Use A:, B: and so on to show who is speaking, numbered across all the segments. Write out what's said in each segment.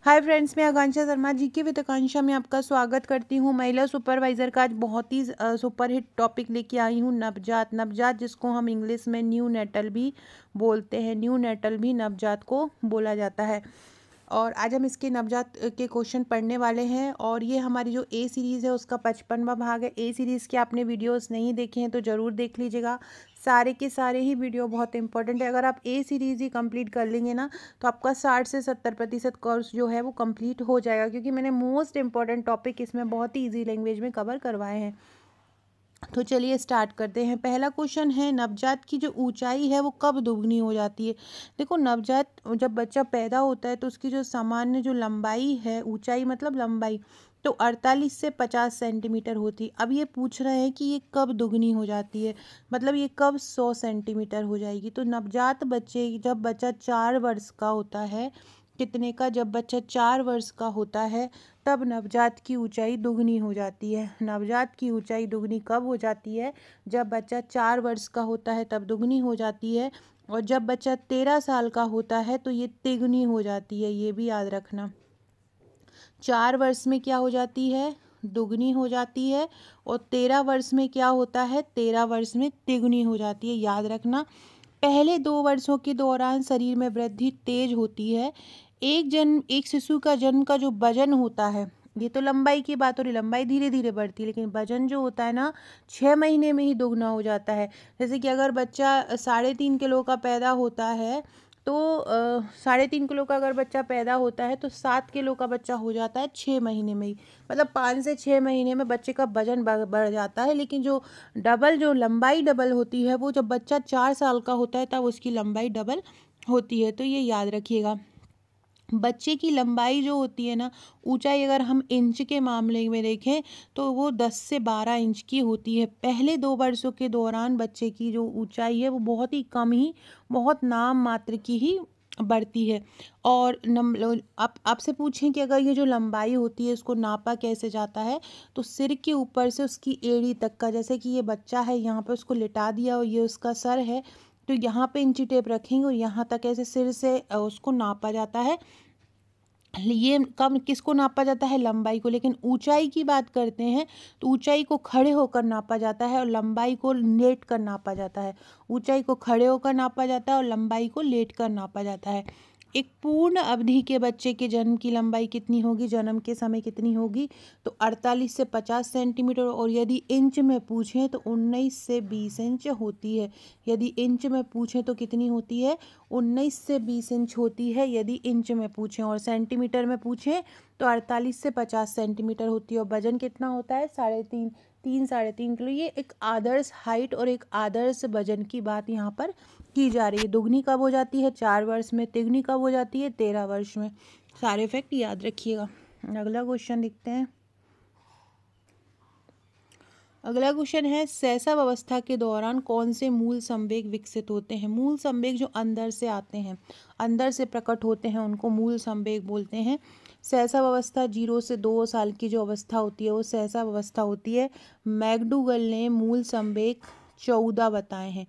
A: Hi friends, मैं आकांक्षा Sharma GK with आकांक्षा में आपका स्वागत करती हूँ। महिला सुपरवाइज़र का आज बहुत ही सुपर हिट टॉपिक लेके आई हूँ, नवजात। नवजात जिसको हम इंग्लिश में न्यू नेटल भी बोलते हैं, न्यू नेटल भी नवजात को बोला जाता है। और आज हम इसके नवजात के क्वेश्चन पढ़ने वाले हैं। और ये हमारी जो ए सीरीज़ है उसका 55वां भाग है। ए सीरीज़ के आपने वीडियोस नहीं देखे हैं तो ज़रूर देख लीजिएगा। सारे के सारे ही वीडियो बहुत इंपॉर्टेंट है। अगर आप ए सीरीज़ ही कंप्लीट कर लेंगे ना तो आपका 60 से 70% कोर्स जो है वो कंप्लीट हो जाएगा, क्योंकि मैंने मोस्ट इंपॉर्टेंट टॉपिक इसमें बहुत ही ईजी लैंग्वेज में कवर करवाए हैं। तो चलिए स्टार्ट करते हैं। पहला क्वेश्चन है, नवजात की जो ऊंचाई है वो कब दोगुनी हो जाती है। देखो, नवजात जब बच्चा पैदा होता है तो उसकी जो सामान्य जो लंबाई है, ऊंचाई मतलब लंबाई, तो 48 से 50 सेंटीमीटर होती। अब ये पूछ रहे हैं कि ये कब दोगुनी हो जाती है, मतलब ये कब 100 सेंटीमीटर हो जाएगी। तो नवजात बच्चे जब बच्चा 4 वर्ष का होता है, कितने का, जब बच्चा 4 वर्ष का होता है तब नवजात की ऊंचाई दुगनी हो जाती है। नवजात की ऊंचाई दुगनी कब हो जाती है? जब बच्चा 4 वर्ष का होता है तब दुगनी हो जाती है। और जब बच्चा 13 साल का होता है तो ये तिगुनी हो जाती है। ये भी याद रखना। 4 वर्ष में क्या हो जाती है? दुगनी हो जाती है। और 13 वर्ष में क्या होता है? 13 वर्ष में तिगुनी हो जाती है। याद रखना। पहले 2 वर्षों के दौरान शरीर में वृद्धि तेज होती है। एक शिशु का जन्म का जो वजन होता है, ये तो लंबाई की बात हो रही, लंबाई धीरे धीरे बढ़ती है, लेकिन वजन जो होता है ना 6 महीने में ही दोगुना हो जाता है। जैसे कि अगर बच्चा 3.5 किलो का पैदा होता है तो 3.5 किलो का अगर बच्चा पैदा होता है तो 7 किलो का बच्चा हो जाता है 6 महीने में ही। मतलब 5 से 6 महीने में बच्चे का वजन बढ़ जाता है। लेकिन जो लंबाई डबल होती है वो जब बच्चा 4 साल का होता है तब उसकी लंबाई डबल होती है। तो ये याद रखिएगा। बच्चे की लंबाई जो होती है ना, ऊंचाई अगर हम इंच के मामले में देखें तो वो 10 से 12 इंच की होती है। पहले 2 वर्षों के दौरान बच्चे की जो ऊंचाई है वो बहुत ही कम ही, बहुत नाम मात्र की ही बढ़ती है। और आप आपसे पूछें कि अगर ये जो लंबाई होती है इसको नापा कैसे जाता है, तो सिर के ऊपर से उसकी एड़ी तक का, जैसे कि ये बच्चा है यहाँ पे उसको लिटा दिया और ये उसका सर है, तो यहाँ पे इंची टेप रखेंगे और यहाँ तक ऐसे सिर से उसको नापा जाता है। ये कम किसको नापा जाता है? लंबाई को। लेकिन ऊंचाई की बात करते हैं तो ऊंचाई को खड़े होकर नापा जाता है और लंबाई को लेट कर नापा जाता है। ऊंचाई को खड़े होकर नापा जाता है और लंबाई को लेट कर नापा जाता है। एक पूर्ण अवधि के बच्चे के जन्म की लंबाई कितनी होगी, जन्म के समय कितनी होगी? तो 48 से 50 सेंटीमीटर। और यदि इंच में पूछें तो 19 से 20 इंच होती है। यदि इंच में पूछें तो कितनी होती है? 19 से 20 इंच होती है यदि इंच में पूछें। और सेंटीमीटर में पूछें तो 48 से 50 सेंटीमीटर होती है। और वजन कितना होता है? 3.5 किलो। ये एक आदर्श हाइट और एक आदर्श वजन की बात यहाँ पर की जा रही है। दुगनी कब हो जाती है? 4 वर्ष में। तिगुनी कब हो जाती है? 13 वर्ष में। सारे फैक्ट याद रखिएगा। अगला क्वेश्चन देखते हैं। अगला क्वेश्चन है, शैशवावस्था के दौरान कौन से मूल संवेग विकसित होते हैं? मूल संवेग जो अंदर से आते हैं, अंदर से प्रकट होते हैं, उनको मूल संवेग बोलते हैं। शैशवावस्था 0 से 2 साल की जो अवस्था होती है वो शैशवावस्था होती है। मैकडूगल ने मूल संवेग 14 बताए हैं।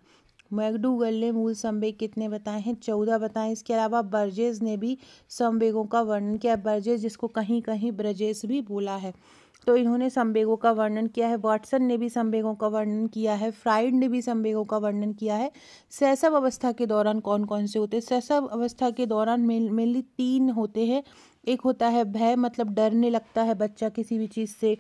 A: मैकडूगल ने मूल संवेग कितने बताए हैं? 14 बताए। इसके अलावा बर्जेस ने भी संवेगों का वर्णन किया। बर्जेस जिसको कहीं कहीं ब्रजेस भी बोला है, तो इन्होंने संवेगों का वर्णन किया है। वाटसन ने भी संवेगों का वर्णन किया है। फ्राइड ने भी संवेगों का वर्णन किया है। शैशव अवस्था के दौरान कौन कौन से होते हैं? शैशव अवस्था के दौरान मेनली 3 होते हैं। एक होता है भय, मतलब डरने लगता है बच्चा किसी भी चीज़ से,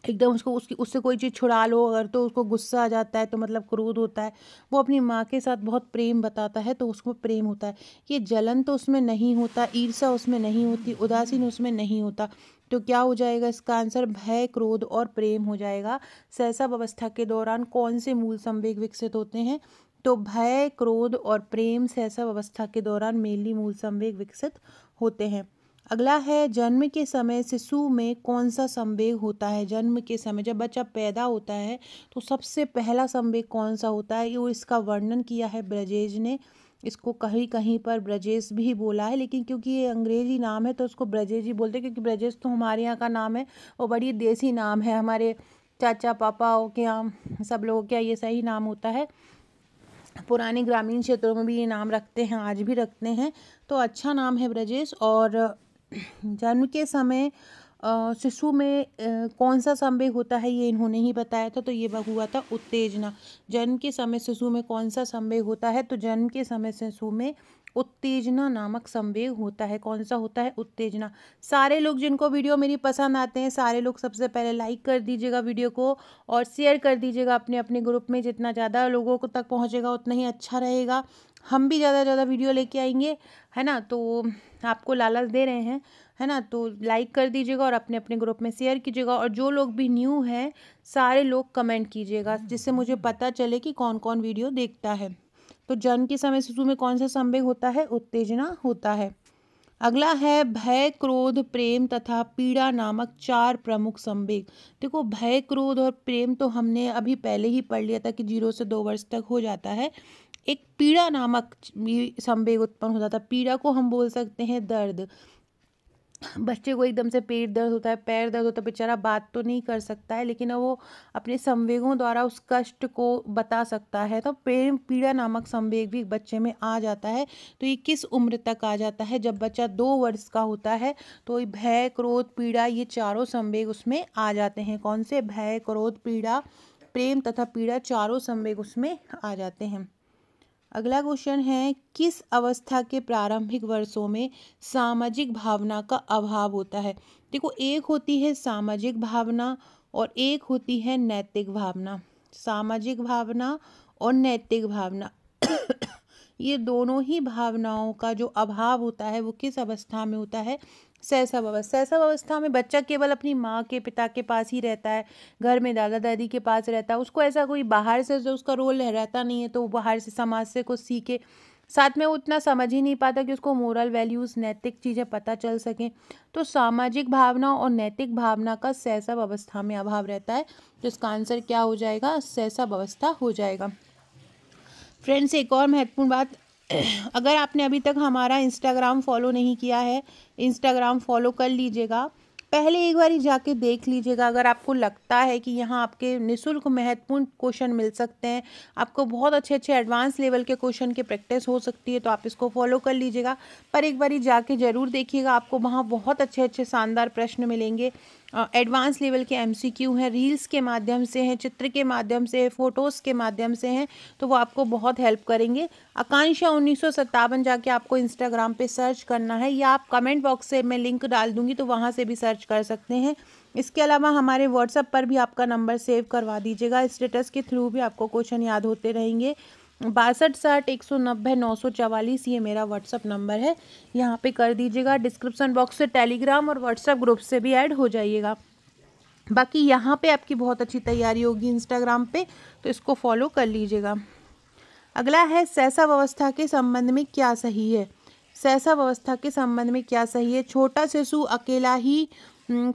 A: एकदम उससे कोई चीज़ छुड़ा लो अगर तो उसको गुस्सा आ जाता है, तो मतलब क्रोध होता है। वो अपनी माँ के साथ बहुत प्रेम बताता है तो उसको प्रेम होता है। ये जलन तो उसमें नहीं होता, ईर्ष्या उसमें नहीं होती, उदासीन उसमें नहीं होता। तो क्या हो जाएगा इसका आंसर? भय, क्रोध और प्रेम हो जाएगा। शैशव अवस्था के दौरान कौन से मूल संवेग विकसित होते हैं? तो भय, क्रोध और प्रेम शैशव अवस्था के दौरान मेनली मूल संवेग विकसित होते हैं। अगला है, जन्म के समय शिशु में कौन सा संवेग होता है? जन्म के समय जब बच्चा पैदा होता है तो सबसे पहला संवेग कौन सा होता है? ये इसका वर्णन किया है ब्रजेश ने। इसको कहीं कहीं पर ब्रजेश भी बोला है, लेकिन क्योंकि ये अंग्रेजी नाम है तो उसको ब्रजेश ही बोलते हैं, क्योंकि ब्रजेश तो हमारे यहाँ का नाम है और बड़ी देसी नाम है। हमारे चाचा पापाओं के यहाँ, सब लोगों के यहाँ ये सही नाम होता है। पुराने ग्रामीण क्षेत्रों में भी ये नाम रखते हैं, आज भी रखते हैं। तो अच्छा नाम है ब्रजेश। और जन्म के समय शिशु में कौन सा संवेग होता है ये इन्होंने ही बताया था, तो ये हुआ था उत्तेजना। जन्म के समय शिशु में कौन सा संवेग होता है, तो जन्म के समय शिशु में उत्तेजना नामक संवेग होता है। कौन सा होता है, उत्तेजना। सारे लोग जिनको वीडियो मेरी पसंद आते हैं, सारे लोग सबसे पहले लाइक कर दीजिएगा वीडियो को और शेयर कर दीजिएगा अपने अपने ग्रुप में। जितना ज़्यादा लोगों को तक पहुँचेगा उतना ही अच्छा रहेगा, हम भी ज़्यादा ज़्यादा वीडियो लेके आएंगे, है ना। तो आपको लालच दे रहे हैं, है ना। तो लाइक कर दीजिएगा और अपने अपने ग्रुप में शेयर कीजिएगा। और जो लोग भी न्यू हैं सारे लोग कमेंट कीजिएगा, जिससे मुझे पता चले कि कौन कौन वीडियो देखता है। तो जन्म के समय शिशु में कौन सा संवेग होता है, उत्तेजना होता है। अगला है भय, क्रोध, प्रेम तथा पीड़ा नामक 4 प्रमुख संवेग। देखो भय, क्रोध और प्रेम तो हमने अभी पहले ही पढ़ लिया था कि 0 से 2 वर्ष तक हो जाता है। एक पीड़ा नामक संवेग उत्पन्न होता था। पीड़ा को हम बोल सकते हैं दर्द। बच्चे को एकदम से पेट दर्द होता है, पैर दर्द होता है, बेचारा बात तो नहीं कर सकता है, लेकिन वो अपने संवेगों द्वारा उस कष्ट को बता सकता है। तो प्रेम पीड़ा नामक संवेग भी बच्चे में आ जाता है। तो ये किस उम्र तक आ जाता है, जब बच्चा 2 वर्ष का होता है तो ये भय, क्रोध, पीड़ा ये चारों संवेग उसमें आ जाते हैं। कौन से, भय, क्रोध, पीड़ा, प्रेम तथा पीड़ा, चारों संवेग उसमें आ जाते हैं। अगला क्वेश्चन है, किस अवस्था के प्रारंभिक वर्षों में सामाजिक भावना का अभाव होता है। देखो एक होती है सामाजिक भावना और एक होती है नैतिक भावना। सामाजिक भावना और नैतिक भावना ये दोनों ही भावनाओं का जो अभाव होता है वो किस अवस्था में होता है, शैशव अवस्था। शैशव अवस्था में बच्चा केवल अपनी माँ के पिता के पास ही रहता है, घर में दादा दादी के पास रहता है। उसको ऐसा कोई बाहर से जो उसका रोल रहता नहीं है, तो वो बाहर से समाज से कुछ सीखे। साथ में वो उतना समझ ही नहीं पाता कि उसको मोरल वैल्यूज़, नैतिक चीज़ें पता चल सकें। तो सामाजिक भावना और नैतिक भावना का शैशव अवस्था में अभाव रहता है। तो इसका आंसर क्या हो जाएगा, शैशव अवस्था हो जाएगा। फ्रेंड्स एक और महत्वपूर्ण बात, अगर आपने अभी तक हमारा इंस्टाग्राम फॉलो नहीं किया है, इंस्टाग्राम फॉलो कर लीजिएगा। पहले एक बार जाके देख लीजिएगा। अगर आपको लगता है कि यहाँ आपके निःशुल्क महत्वपूर्ण क्वेश्चन मिल सकते हैं, आपको बहुत अच्छे अच्छे एडवांस लेवल के क्वेश्चन की प्रैक्टिस हो सकती है, तो आप इसको फॉलो कर लीजिएगा। पर एक बार जाके ज़रूर देखिएगा, आपको वहाँ बहुत अच्छे अच्छे शानदार प्रश्न मिलेंगे। एडवांस लेवल के MCQ हैं, रील्स के माध्यम से हैं, चित्र के माध्यम से, फ़ोटोज़ के माध्यम से हैं, तो वो आपको बहुत हेल्प करेंगे। आकांक्षा 1957 जाके आपको इंस्टाग्राम पे सर्च करना है, या आप कमेंट बॉक्स से मैं लिंक डाल दूंगी तो वहाँ से भी सर्च कर सकते हैं। इसके अलावा हमारे व्हाट्सएप पर भी आपका नंबर सेव करवा दीजिएगा, स्टेटस के थ्रू भी आपको क्वेश्चन याद होते रहेंगे। 6260 190 944 ये मेरा व्हाट्सअप नंबर है, यहाँ पे कर दीजिएगा। डिस्क्रिप्शन बॉक्स से टेलीग्राम और व्हाट्सएप ग्रुप से भी ऐड हो जाइएगा। बाकी यहाँ पे आपकी बहुत अच्छी तैयारी होगी इंस्टाग्राम पे, तो इसको फॉलो कर लीजिएगा। अगला है, शैशव अवस्था के संबंध में क्या सही है। शैशव अवस्था के संबंध में क्या सही है। छोटा शिशु अकेला ही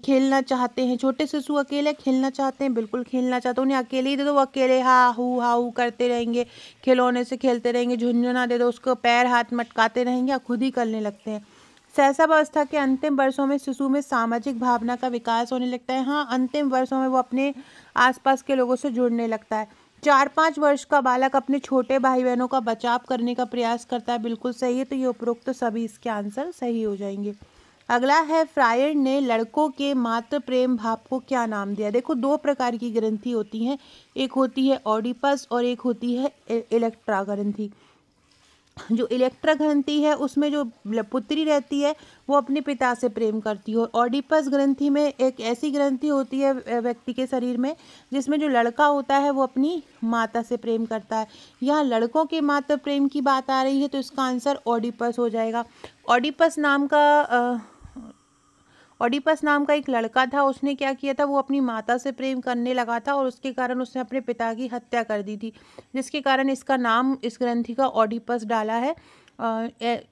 A: खेलना चाहते हैं। छोटे शिशु अकेले खेलना चाहते हैं, बिल्कुल खेलना चाहते हैं। उन्हें अकेले ही दे दो, वो अकेले हा हू करते रहेंगे, खिलौने से खेलते रहेंगे। झुंझुना दे दो, उसको पैर हाथ मटकाते रहेंगे या खुद ही करने लगते हैं। शैशव अवस्था के अंतिम वर्षों में शिशु में सामाजिक भावना का विकास होने लगता है। हाँ, अंतिम वर्षों में वो अपने आसपास के लोगों से जुड़ने लगता है। 4-5 वर्ष का बालक अपने छोटे भाई बहनों का बचाव करने का प्रयास करता है, बिल्कुल सही है। तो ये उपरोक्त सभी इसके आंसर सही हो जाएंगे। अगला है, फ्रायड ने लड़कों के मातृ प्रेम भाव को क्या नाम दिया। देखो 2 प्रकार की ग्रंथि होती हैं, एक होती है ऑडिपस और एक होती है इलेक्ट्रा ग्रंथि। जो इलेक्ट्रा ग्रंथि है उसमें जो पुत्री रहती है वो अपने पिता से प्रेम करती है, और ऑडिपस ग्रंथि में एक ऐसी ग्रंथि होती है व्यक्ति के शरीर में जिसमें जो लड़का होता है वो अपनी माता से प्रेम करता है। यहाँ लड़कों के माता प्रेम की बात आ रही है, तो इसका आंसर ऑडिपस हो जाएगा। ऑडिपस नाम का एक लड़का था, उसने क्या किया था, वो अपनी माता से प्रेम करने लगा था और उसके कारण उसने अपने पिता की हत्या कर दी थी, जिसके कारण इसका नाम इस ग्रंथि का ऑडिपस डाला है।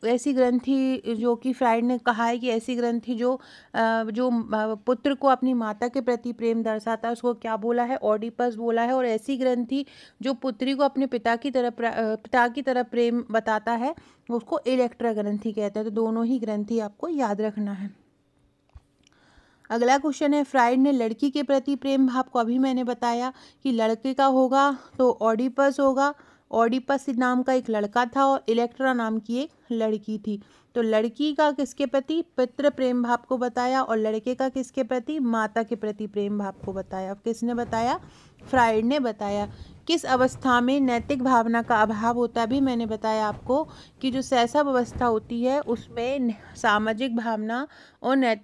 A: ऐसी ग्रंथि जो कि फ्रायड ने कहा है कि ऐसी ग्रंथि जो पुत्र को अपनी माता के प्रति प्रेम दर्शाता है उसको क्या बोला है, ऑडिपस बोला है। और ऐसी ग्रंथि जो पुत्री को अपने पिता की तरह प्रेम बताता है उसको इलेक्ट्रा ग्रंथि कहते हैं। तो दोनों ही ग्रंथि आपको याद रखना है। अगला क्वेश्चन है, फ्रायड ने लड़की के प्रति प्रेम भाव को, अभी मैंने बताया कि लड़के का होगा तो ऑडिपस होगा। ऑडिपस नाम का एक लड़का था और इलेक्ट्रा नाम की एक लड़की थी। तो लड़की का किसके प्रति पितृ प्रेम भाव को बताया और लड़के का किसके प्रति माता के प्रति प्रेम भाव को बताया। अब किसने बताया? फ्राइड ने बताया। किस अवस्था में नैतिक भावना का अभाव होता है? भी मैंने बताया आपको कि जो शैशव अवस्था होती है उसमें सामाजिक भावना और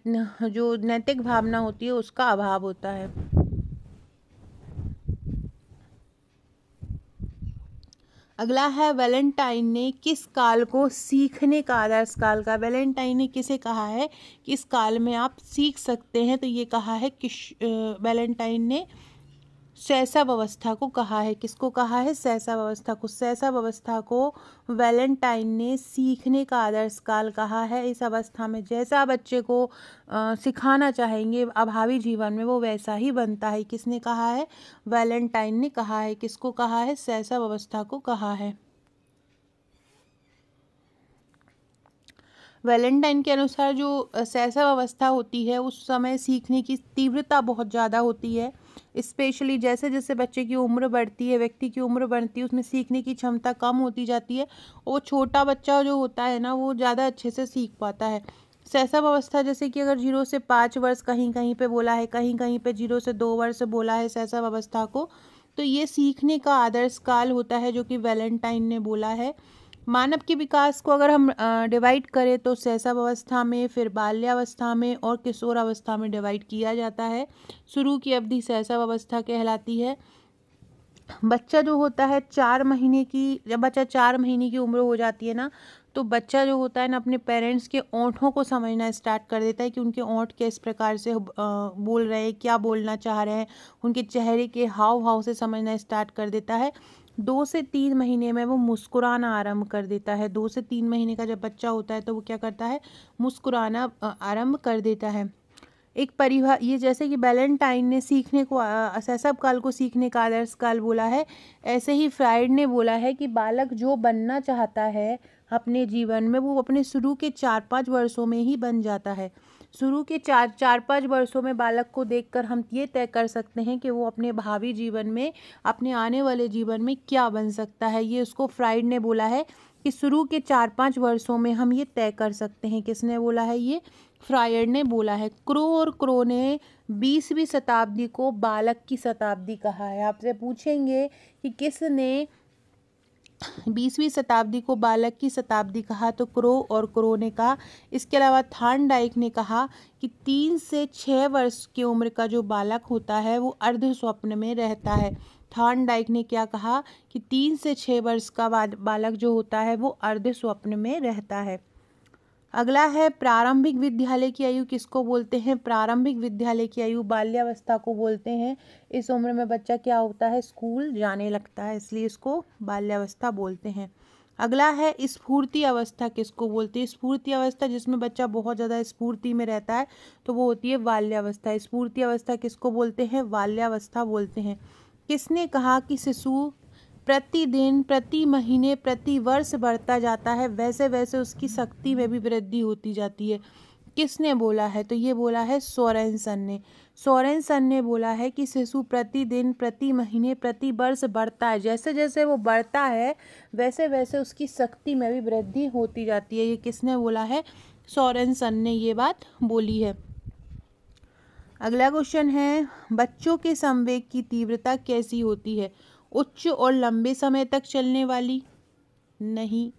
A: जो नैतिक भावना होती है उसका अभाव होता है। अगला है वैलेंटाइन ने किस काल को सीखने का आदर्श काल का। वैलेंटाइन ने किसे कहा है कि इस काल में आप सीख सकते हैं? तो ये कहा है कि वैलेंटाइन ने शैशव अवस्था को कहा है। किसको कहा है? शैशव अवस्था को। शैशव अवस्था को वैलेंटाइन ने सीखने का आदर्श काल कहा है। इस अवस्था में जैसा बच्चे को सिखाना चाहेंगे अभावी जीवन में वो वैसा ही बनता है। किसने कहा है? वैलेंटाइन ने कहा है। किसको कहा है? शैशव अवस्था को कहा है। वैलेंटाइन के अनुसार जो शैशव अवस्था होती है उस समय सीखने की तीव्रता बहुत ज़्यादा होती है। स्पेशली जैसे जैसे बच्चे की उम्र बढ़ती है, व्यक्ति की उम्र बढ़ती है, उसमें सीखने की क्षमता कम होती जाती है। वो छोटा बच्चा जो होता है ना वो ज़्यादा अच्छे से सीख पाता है। शैशव अवस्था जैसे कि अगर 0 से 5 वर्ष कहीं कहीं पे बोला है, कहीं कहीं पे 0 से 2 वर्ष बोला है शैशव अवस्था को, तो ये सीखने का आदर्श काल होता है जो कि वैलेंटाइन ने बोला है। मानव के विकास को अगर हम डिवाइड करें तो शैशव अवस्था में, फिर बाल्यावस्था में और किशोर अवस्था में डिवाइड किया जाता है। शुरू की अवधि शैशव अवस्था कहलाती है। बच्चा जो होता है 4 महीने की, जब बच्चा 4 महीने की उम्र हो जाती है ना, तो बच्चा जो होता है ना अपने पेरेंट्स के ओंठों को समझना स्टार्ट कर देता है कि उनके ओंठ किस प्रकार से बोल रहे हैं, क्या बोलना चाह रहे हैं, उनके चेहरे के हाव भाव से समझना स्टार्ट कर देता है। 2 से 3 महीने में वो मुस्कुराना आरंभ कर देता है। 2 से 3 महीने का जब बच्चा होता है तो वो क्या करता है? मुस्कुराना आरंभ कर देता है। एक ये जैसे कि वैलेंटाइन ने सीखने को शैशव काल को सीखने का आदर्श काल बोला है, ऐसे ही फ्राइड ने बोला है कि बालक जो बनना चाहता है अपने जीवन में वो अपने शुरू के 4-5 वर्षों में ही बन जाता है। शुरू के 4-5 वर्षों में बालक को देखकर हम ये तय कर सकते हैं कि वो अपने भावी जीवन में, अपने आने वाले जीवन में क्या बन सकता है। ये उसको फ्राइड ने बोला है कि शुरू के 4-5 वर्षों में हम ये तय कर सकते हैं। किसने बोला है? ये फ्रायड ने बोला है। क्रो और क्रो ने 20वीं शताब्दी को बालक की शताब्दी कहा है। आपसे पूछेंगे कि किसने 20वीं शताब्दी को बालक की शताब्दी कहा, तो क्रो और क्रो ने कहा। इसके अलावा थॉर्नडाइक ने कहा कि 3 से 6 वर्ष की उम्र का जो बालक होता है वो अर्ध स्वप्न में रहता है। थॉर्नडाइक ने क्या कहा कि 3 से 6 वर्ष का बालक जो होता है वो अर्ध स्वप्न में रहता है। अगला है प्रारंभिक विद्यालय की आयु किसको बोलते हैं? प्रारंभिक विद्यालय की आयु बाल्यावस्था को बोलते हैं। इस उम्र में बच्चा क्या होता है? स्कूल जाने लगता है, इसलिए इसको बाल्यावस्था बोलते हैं। अगला है स्फूर्ति अवस्था किसको बोलते हैं? स्फूर्ति अवस्था जिसमें बच्चा बहुत ज़्यादा स्फूर्ति में रहता है तो वो होती है बाल्यावस्था। स्फूर्ति अवस्था किसको बोलते हैं? बाल्यावस्था बोलते हैं। किसने कहा कि शिशु प्रतिदिन, प्रति महीने, प्रति वर्ष बढ़ता जाता है, वैसे वैसे उसकी शक्ति में भी वृद्धि होती जाती है? किसने बोला है? तो ये बोला है सोरेनसन ने। सोरेनसन ने बोला है कि शिशु प्रतिदिन, प्रति महीने, प्रति वर्ष बढ़ता है, जैसे जैसे वो बढ़ता है वैसे वैसे उसकी शक्ति में भी वृद्धि होती जाती है। ये किसने बोला है? सोरेनसन ने ये बात बोली है। अगला क्वेश्चन है बच्चों के संवेग की तीव्रता कैसी होती है? उच्च और लंबे समय तक चलने वाली? नहीं।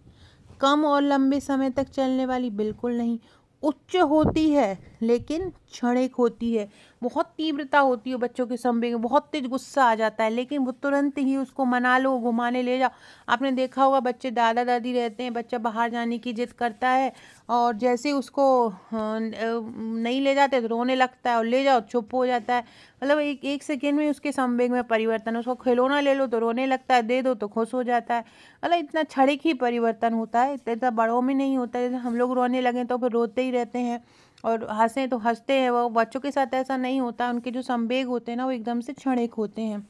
A: कम और लंबे समय तक चलने वाली? बिल्कुल नहीं। उच्च होती है लेकिन क्षणिक होती है। बहुत तीव्रता होती है बच्चों के संवेग में, बहुत तेज गुस्सा आ जाता है लेकिन वो तुरंत ही उसको मना लो, घुमाने ले जाओ। आपने देखा होगा बच्चे दादा दादी रहते हैं, बच्चा बाहर जाने की जिद करता है और जैसे उसको नहीं ले जाते तो रोने लगता है, और ले जाओ चुप हो जाता है। मतलब एक सेकेंड में उसके संवेग में परिवर्तन। उसको खिलौना ले लो तो रोने लगता है, दे दो तो खुश हो जाता है। मतलब इतना क्षणिक ही परिवर्तन होता है, इतना बड़ों में नहीं होता है। जैसे हम लोग रोने लगें तो फिर रोते ही रहते हैं और हंसें तो हंसते हैं। वो बच्चों के साथ ऐसा नहीं होता, उनके जो संवेग होते हैं ना वो एकदम से क्षणिक होते हैं।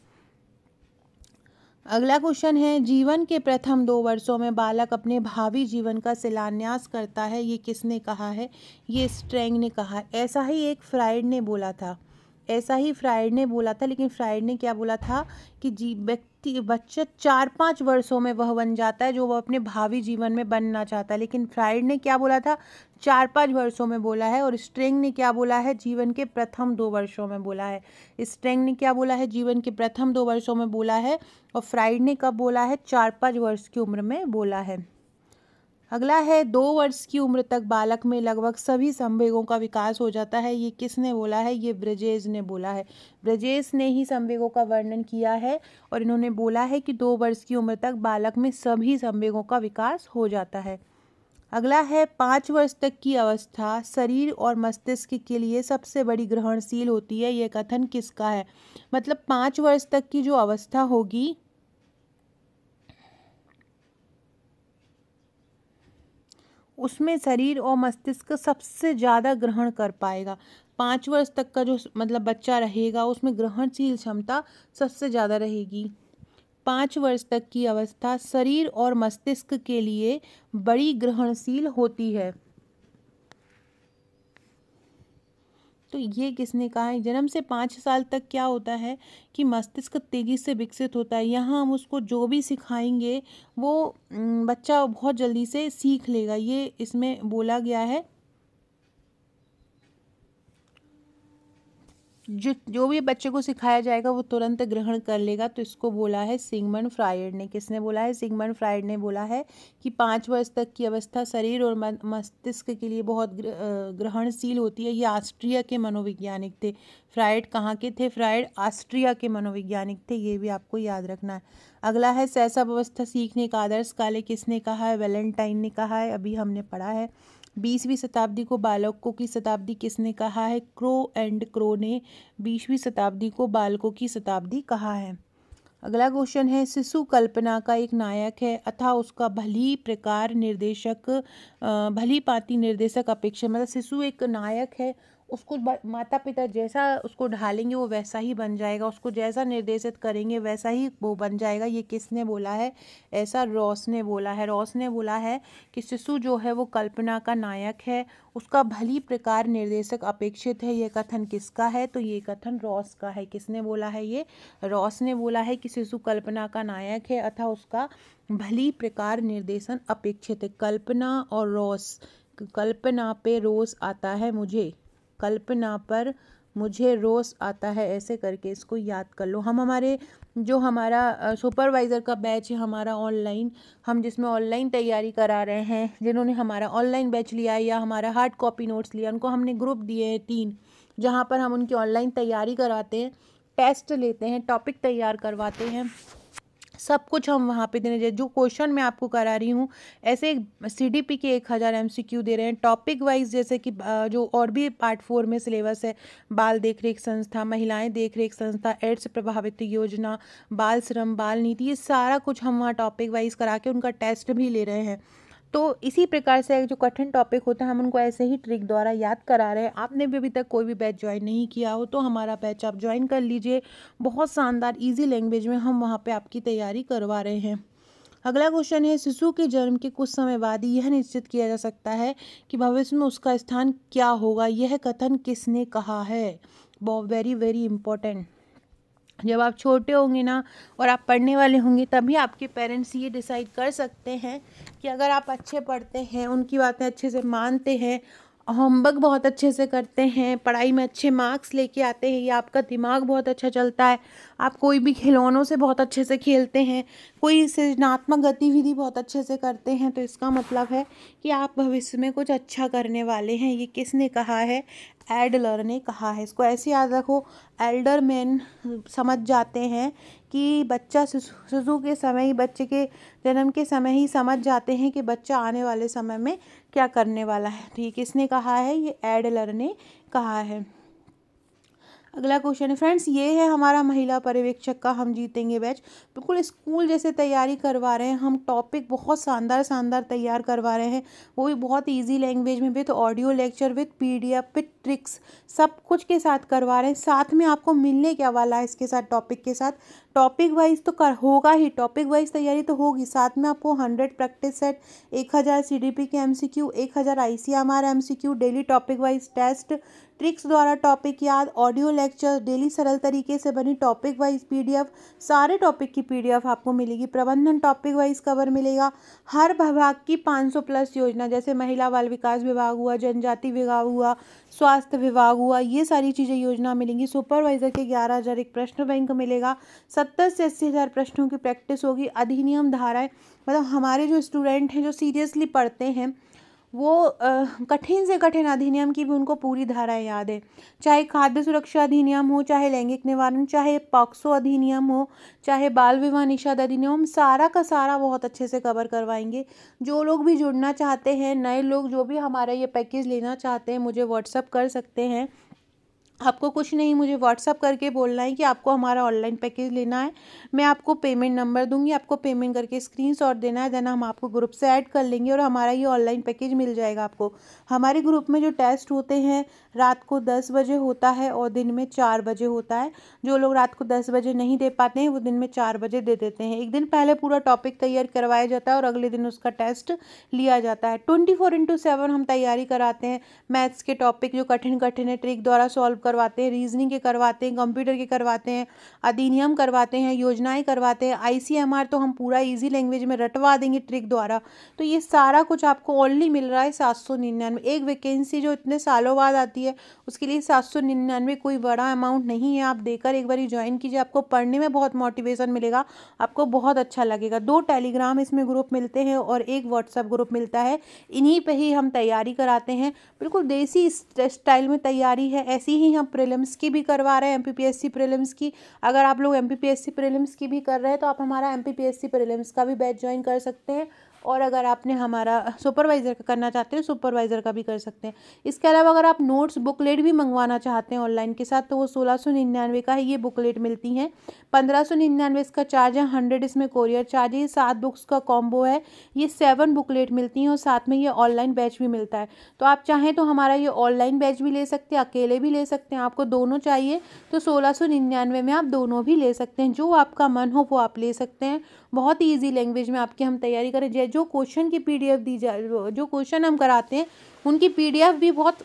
A: अगला क्वेश्चन है जीवन के प्रथम 2 वर्षों में बालक अपने भावी जीवन का शिलान्यास करता है। ये किसने कहा है? ये स्ट्रैंग ने कहा। ऐसा ही एक फ्राइड ने बोला था, ऐसा ही फ्राइड ने बोला था। लेकिन फ्राइड ने क्या बोला था कि बच्चा 4-5 वर्षों में वह बन जाता है जो वह अपने भावी जीवन में बनना चाहता है। लेकिन फ्राइड ने क्या बोला था, 4-5 वर्षों में बोला है। और स्ट्रेंग ने क्या बोला है, जीवन के प्रथम 2 वर्षों में बोला है। स्ट्रेंग ने क्या बोला है, जीवन के प्रथम 2 वर्षों में बोला है। और फ्राइड ने कब बोला है, 4-5 वर्ष की उम्र में बोला है। अगला है, 2 वर्ष की उम्र तक बालक में लगभग सभी संवेगों का विकास हो जाता है। ये किसने बोला है, ये ब्रजेश ने बोला है। ब्रजेश ने ही संवेगों का वर्णन किया है और इन्होंने बोला है कि 2 वर्ष की उम्र तक बालक में सभी संवेगों का विकास हो जाता है। अगला है, 5 वर्ष तक की अवस्था शरीर और मस्तिष्क के लिए सबसे बड़ी ग्रहणशील होती है। यह कथन किसका है? मतलब 5 वर्ष तक की जो अवस्था होगी उसमें शरीर और मस्तिष्क सबसे ज़्यादा ग्रहण कर पाएगा। 5 वर्ष तक का जो मतलब बच्चा रहेगा उसमें ग्रहणशील क्षमता सबसे ज़्यादा रहेगी। 5 वर्ष तक की अवस्था शरीर और मस्तिष्क के लिए बड़ी ग्रहणशील होती है। तो ये किसने कहा है? जन्म से 5 साल तक क्या होता है कि मस्तिष्क तेज़ी से विकसित होता है। यहाँ हम उसको जो भी सिखाएंगे वो बच्चा बहुत जल्दी से सीख लेगा, ये इसमें बोला गया है। जो भी बच्चे को सिखाया जाएगा वो तुरंत ग्रहण कर लेगा। तो इसको बोला है सिगमंड फ्रायड ने। किसने बोला है? सिगमंड फ्रायड ने बोला है कि 5 वर्ष तक की अवस्था शरीर और मस्तिष्क के लिए बहुत ग्रहणशील होती है। ये ऑस्ट्रिया के मनोवैज्ञानिक थे। फ्रायड कहाँ के थे? फ्रायड ऑस्ट्रिया के मनोवैज्ञानिक थे, ये भी आपको याद रखना है। अगला है, शैशव अवस्था सीखने का आदर्श काल किसने कहा है? वैलेंटाइन ने कहा है, अभी हमने पढ़ा है। 20वीं शताब्दी को बालकों की शताब्दी किसने कहा है? क्रो एंड क्रो ने 20वीं शताब्दी को बालकों की शताब्दी कहा है। अगला क्वेश्चन है, शिशु कल्पना का एक नायक है अथा उसका भली प्रकार निर्देशक भली पाती निर्देशक अपेक्षा। मतलब शिशु एक नायक है, उसको माता पिता जैसा उसको ढालेंगे वो वैसा ही बन जाएगा, उसको जैसा निर्देशित करेंगे वैसा ही वो बन जाएगा। ये किसने बोला है? ऐसा रॉस ने बोला है। रॉस ने बोला है कि शिशु जो है वो कल्पना का नायक है, उसका भली प्रकार निर्देशक अपेक्षित है। ये कथन किसका है? तो ये कथन रॉस का है। किसने बोला है? ये रॉस ने बोला है कि शिशु कल्पना का नायक है अथा उसका भली प्रकार निर्देशन अपेक्षित है। कल्पना और रॉस, कल्पना पे रोस आता है मुझे, कल्पना पर मुझे रोस आता है, ऐसे करके इसको याद कर लो। हम हमारे जो हमारा सुपरवाइज़र का बैच है हमारा ऑनलाइन, हम जिसमें ऑनलाइन तैयारी करा रहे हैं, जिन्होंने हमारा ऑनलाइन बैच लिया है या हमारा हार्ड कॉपी नोट्स लिया, उनको हमने ग्रुप दिए हैं 3, जहाँ पर हम उनकी ऑनलाइन तैयारी कराते हैं, टेस्ट लेते हैं, टॉपिक तैयार करवाते हैं, सब कुछ हम वहाँ पे देने। जो क्वेश्चन मैं आपको करा रही हूँ, ऐसे CDP के 1000 MCQ दे रहे हैं टॉपिक वाइज। जैसे कि जो और भी पार्ट 4 में सिलेबस है, बाल देखरेख संस्था, महिलाएं देखरेख संस्था, एड्स प्रभावित योजना, बाल श्रम, बाल नीति, ये सारा कुछ हम वहाँ टॉपिक वाइज करा के उनका टेस्ट भी ले रहे हैं। तो इसी प्रकार से जो कठिन टॉपिक होता है हम उनको ऐसे ही ट्रिक द्वारा याद करा रहे हैं। आपने भी अभी तक कोई भी बैच ज्वाइन नहीं किया हो तो हमारा बैच आप ज्वाइन कर लीजिए। बहुत शानदार इजी लैंग्वेज में हम वहाँ पे आपकी तैयारी करवा रहे हैं। अगला क्वेश्चन है, शिशु के जन्म के कुछ समय बाद यह निश्चित किया जा सकता है कि भविष्य में उसका स्थान क्या होगा। यह कथन किसने कहा है? Very very important. जब आप छोटे होंगे ना और आप पढ़ने वाले होंगे तभी आपके पेरेंट्स ये डिसाइड कर सकते हैं कि अगर आप अच्छे पढ़ते हैं, उनकी बातें अच्छे से मानते हैं, होमवर्क बहुत अच्छे से करते हैं, पढ़ाई में अच्छे मार्क्स लेके आते हैं, या आपका दिमाग बहुत अच्छा चलता है, आप कोई भी खिलौनों से बहुत अच्छे से खेलते हैं, कोई सृजनात्मक गतिविधि बहुत अच्छे से करते हैं, तो इसका मतलब है कि आप भविष्य में कुछ अच्छा करने वाले हैं। ये किसने कहा है? एडलर ने कहा है। इसको ऐसे याद रखो, एल्डरमैन समझ जाते हैं कि बच्चा शिशु के समय ही, बच्चे के जन्म के समय ही समझ जाते हैं कि बच्चा आने वाले समय में क्या करने वाला है। तो ये किसने कहा है? ये एडलर ने कहा है। अगला क्वेश्चन है फ्रेंड्स, ये है हमारा महिला पर्यवेक्षक का हम जीतेंगे बैच। बिल्कुल स्कूल जैसे तैयारी करवा रहे हैं हम, टॉपिक बहुत शानदार शानदार तैयार करवा रहे हैं, वो भी बहुत इजी लैंग्वेज में, with audio lecture, with PDF, with tricks, सब कुछ के साथ करवा रहे हैं। साथ में आपको मिलने क्या वाला है इसके साथ, टॉपिक के साथ टॉपिक वाइज तो कर होगा ही, टॉपिक वाइज तैयारी तो होगी, साथ में आपको 100 प्रैक्टिस सेट, 1000 सीडीपी के MCQ, 1000 ICMR MCQ, daily topic wise test, tricks द्वारा टॉपिक याद, ऑडियो लेक्चर, डेली सरल तरीके से बनी टॉपिक वाइज पीडीएफ, सारे टॉपिक की पीडीएफ आपको मिलेगी। प्रबंधन टॉपिक वाइज कवर मिलेगा। हर विभाग की 500 प्लस योजना, जैसे महिला बाल विकास विभाग हुआ, जनजाति विभाग हुआ, स्वास्थ्य विभाग हुआ, ये सारी चीज़ें योजना मिलेंगी। सुपरवाइजर के 11,000 एक प्रश्न बैंक मिलेगा। 70 से 80,000 प्रश्नों की प्रैक्टिस होगी। अधिनियम धाराएं, मतलब हमारे जो स्टूडेंट हैं जो सीरियसली पढ़ते हैं वो कठिन से कठिन अधिनियम की भी उनको पूरी धाराएं याद है, चाहे खाद्य सुरक्षा अधिनियम हो, चाहे लैंगिक निवारण, चाहे पॉक्सो अधिनियम हो, चाहे बाल विवाह निषेध अधिनियम, सारा का सारा बहुत अच्छे से कवर करवाएंगे। जो लोग भी जुड़ना चाहते हैं, नए लोग जो भी हमारा ये पैकेज लेना चाहते हैं, मुझे व्हाट्सअप कर सकते हैं। आपको कुछ नहीं, मुझे व्हाट्सअप करके बोलना है कि आपको हमारा ऑनलाइन पैकेज लेना है, मैं आपको पेमेंट नंबर दूंगी, आपको पेमेंट करके स्क्रीनशॉट देना है, देन हम आपको ग्रुप से ऐड कर लेंगे और हमारा ये ऑनलाइन पैकेज मिल जाएगा आपको। हमारे ग्रुप में जो टेस्ट होते हैं रात को 10 बजे होता है और दिन में 4 बजे होता है। जो लोग रात को 10 बजे नहीं दे पाते हैं वो दिन में 4 बजे दे देते हैं। एक दिन पहले पूरा टॉपिक तैयार करवाया जाता है और अगले दिन उसका टेस्ट लिया जाता है। 24/7 हम तैयारी कराते हैं। मैथ्स के टॉपिक जो कठिन कठिन है ट्रिक द्वारा सॉल्व करवाते हैं, रीजनिंग के करवाते हैं, कंप्यूटर के करवाते हैं, अधिनियम करवाते हैं, योजनाएं करवाते हैं, आईसीएमआर तो हम पूरा इजी लैंग्वेज में रटवा देंगे ट्रिक द्वारा। तो ये सारा कुछ आपको ओनली मिल रहा है 799। एक वैकेंसी जो इतने सालों बाद आती है उसके लिए 799 कोई बड़ा अमाउंट नहीं है। आप देकर एक बार ज्वाइन कीजिए, आपको पढ़ने में बहुत मोटिवेशन मिलेगा, आपको बहुत अच्छा लगेगा। 2 टेलीग्राम इसमें ग्रुप मिलते हैं और एक व्हाट्सएप ग्रुप मिलता है। इन्हीं पे ही हम तैयारी कराते हैं, बिल्कुल देसी स्टाइल में तैयारी है। ऐसी ही हम प्रीलिम्स की भी करवा रहे हैं, एमपीपीएससी प्रीलिम्स की। अगर आप लोग एमपीपीएससी प्रीलिम्स की भी कर रहे हैं तो आप हमारा एमपीपीएससी प्रीलिम्स का भी बैच ज्वाइन कर सकते हैं। और अगर आपने हमारा सुपरवाइज़र का करना चाहते हैं सुपरवाइज़र का भी कर सकते हैं। इसके अलावा अगर आप नोट्स बुकलेट भी मंगवाना चाहते हैं ऑनलाइन के साथ तो वो 1699 का है, ये बुकलेट मिलती हैं। 1599 इसका चार्ज है, 100 इसमें कोरियर चार्ज है। ये 7 बुक्स का कॉम्बो है, ये 7 बुकलेट मिलती हैं और साथ में ये ऑनलाइन बैच भी मिलता है। तो आप चाहें तो हमारा ये ऑनलाइन बैच भी ले सकते हैं, अकेले भी ले सकते हैं। आपको दोनों चाहिए तो 1699 में आप दोनों भी ले सकते हैं, जो आपका मन हो वो आप ले सकते हैं। बहुत ही ईजी लैंग्वेज में आपकी हम तैयारी करें। जो क्वेश्चन की पीडीएफ दी जाए, जो क्वेश्चन हम कराते हैं उनकी पीडीएफ भी बहुत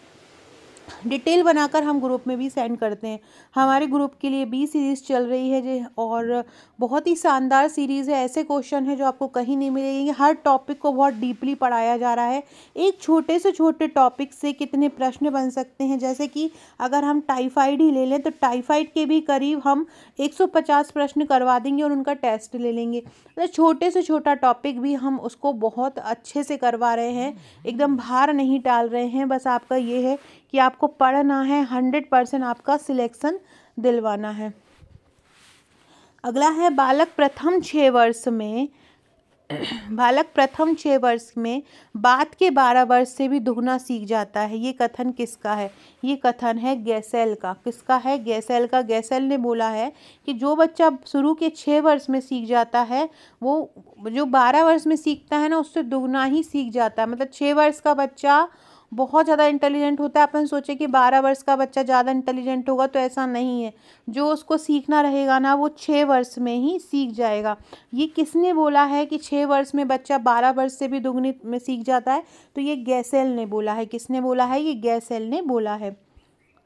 A: डिटेल बनाकर हम ग्रुप में भी सेंड करते हैं। हमारे ग्रुप के लिए बी सीरीज़ चल रही है जी, और बहुत ही शानदार सीरीज़ है। ऐसे क्वेश्चन है जो आपको कहीं नहीं मिलेंगे। हर टॉपिक को बहुत डीपली पढ़ाया जा रहा है। एक छोटे से छोटे टॉपिक से कितने प्रश्न बन सकते हैं, जैसे कि अगर हम टाइफाइड ही ले लें तो टाइफाइड के भी करीब हम 150 प्रश्न करवा देंगे और उनका टेस्ट ले लेंगे। तो छोटे से छोटा टॉपिक भी हम उसको बहुत अच्छे से करवा रहे हैं, एकदम भार नहीं डाल रहे हैं। बस आपका ये है कि आपको पढ़ना है, 100% आपका सिलेक्शन दिलवाना है। अगला है बालक प्रथम 6 वर्ष में बात के 12 वर्ष से भी दुगना सीख जाता है। ये कथन किसका है? ये कथन है गैसेल का। किसका है? गैसेल का। गैसेल ने बोला है कि जो बच्चा शुरू के 6 वर्ष में सीख जाता है वो जो 12 वर्ष में सीखता है ना उससे दुगना ही सीख जाता है। मतलब 6 वर्ष का बच्चा बहुत ज़्यादा इंटेलिजेंट होता है। अपन सोचे कि 12 वर्ष का बच्चा ज़्यादा इंटेलिजेंट होगा, तो ऐसा नहीं है। जो उसको सीखना रहेगा ना वो 6 वर्ष में ही सीख जाएगा। ये किसने बोला है कि 6 वर्ष में बच्चा 12 वर्ष से भी दुगनी में सीख जाता है? तो ये गैसेल ने बोला है। किसने बोला है? ये गैसेल ने बोला है।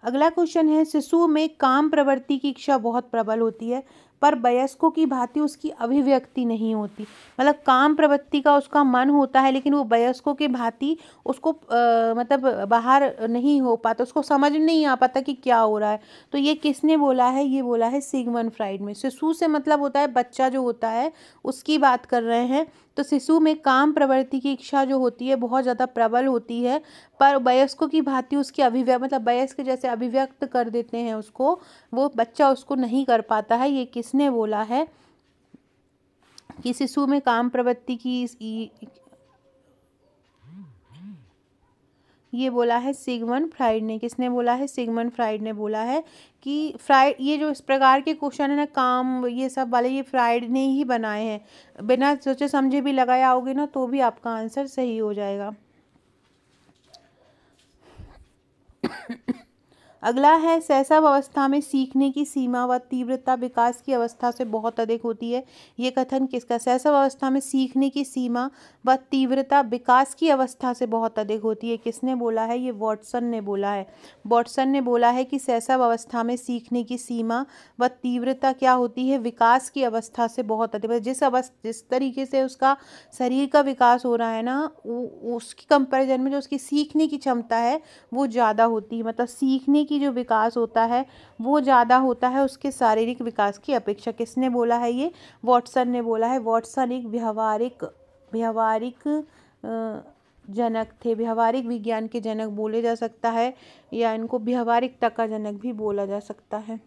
A: अगला क्वेश्चन है, शिशु में काम प्रवृत्ति की इच्छा बहुत प्रबल होती है पर वयस्कों की भांति उसकी अभिव्यक्ति नहीं होती। मतलब काम प्रवृत्ति का उसका मन होता है लेकिन वो वयस्कों के भांति उसको मतलब बाहर नहीं हो पाता, उसको समझ नहीं आ पाता कि क्या हो रहा है। तो ये किसने बोला है? ये बोला है सिगमंड फ्राइड में। शिशु से मतलब होता है बच्चा जो होता है उसकी बात कर रहे हैं। तो शिशु में काम प्रवृत्ति की इच्छा जो होती है बहुत ज़्यादा प्रबल होती है पर वयस्कों की भांति उसकी मतलब वयस्क जैसे अभिव्यक्त कर देते हैं उसको, वो बच्चा उसको नहीं कर पाता है। ये किसने बोला है कि शिशु में काम प्रवृत्ति की ये बोला है सिगमंड फ्राइड ने। किसने बोला है? सिगमंड फ्राइड ने बोला है कि फ्राइड ये जो इस प्रकार के क्वेश्चन है ना काम ये सब वाले ये फ्राइड ने ही बनाए हैं। बिना सोचे समझे भी लगाया होगे ना तो भी आपका आंसर सही हो जाएगा। अगला है शैशव अवस्था में सीखने की सीमा व तीव्रता विकास की अवस्था से बहुत अधिक होती है। ये कथन किसका? शैशव अवस्था में सीखने की सीमा व तीव्रता विकास की अवस्था से बहुत अधिक होती है। किसने बोला है? ये वॉटसन ने बोला है। वॉटसन ने बोला है कि शैशव अवस्था में सीखने की सीमा व तीव्रता क्या होती है? विकास की अवस्था से बहुत अधिक। जिस तरीके से उसका शरीर का विकास हो रहा है ना, उसकी कंपैरिजन में जो उसकी सीखने की क्षमता है वो ज़्यादा होती है। मतलब सीखने की जो विकास होता है वो ज़्यादा होता है उसके शारीरिक विकास की अपेक्षा। किसने बोला है? ये वॉटसन ने बोला है। वॉटसन एक व्यवहारिक जनक थे। व्यवहारिक विज्ञान के जनक बोले जा सकता है, या इनको व्यवहारिकता का जनक भी बोला जा सकता है।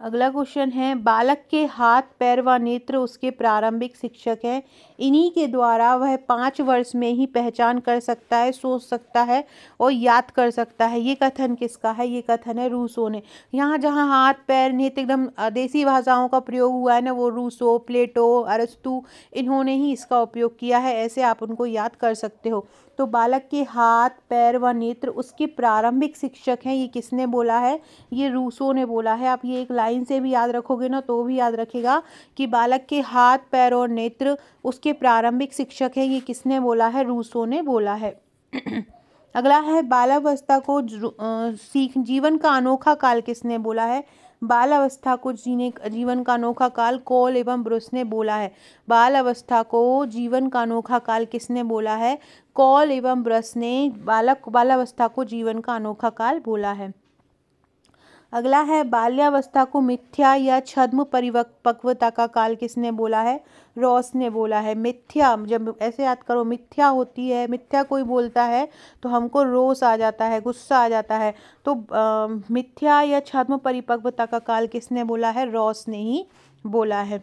A: अगला क्वेश्चन है, बालक के हाथ पैर व नेत्र उसके प्रारंभिक शिक्षक हैं। इन्हीं के द्वारा वह 5 वर्ष में ही पहचान कर सकता है, सोच सकता है और याद कर सकता है। ये कथन किसका है? ये कथन है रूसो ने। यहाँ जहाँ हाथ पैर नेत्र एकदम देसी भाषाओं का प्रयोग हुआ है ना, वो रूसो, प्लेटो, अरस्तु, इन्होंने ही इसका उपयोग किया है। ऐसे आप उनको याद कर सकते हो। तो बालक के हाथ पैर व नेत्र उसके प्रारंभिक शिक्षक हैं, ये किसने बोला है? ये रूसो ने बोला है। आप ये एक लाइन से भी याद रखोगे ना तो भी याद रखेगा कि बालक के हाथ पैर और नेत्र उसके प्रारंभिक शिक्षक हैं। ये किसने बोला है? रूसो ने बोला है। अगला है, बालावस्था को जीवन का अनोखा काल किसने बोला है? बाल अवस्था को जीवन का अनोखा काल कॉल एवं ब्रुस ने बोला है। बाल अवस्था को जीवन का अनोखा काल किसने बोला है? कॉल एवं ब्रुस ने बाल अवस्था को जीवन का अनोखा काल बोला है। अगला है, बाल्यावस्था को मिथ्या या छद्म परिपक्वता का काल किसने बोला है? रॉस ने बोला है। मिथ्या, जब ऐसे याद करो, मिथ्या होती है, मिथ्या कोई बोलता है तो हमको रोष आ जाता है, गुस्सा आ जाता है। तो मिथ्या या छद्म परिपक्वता का काल किसने बोला है? रॉस ने ही बोला है।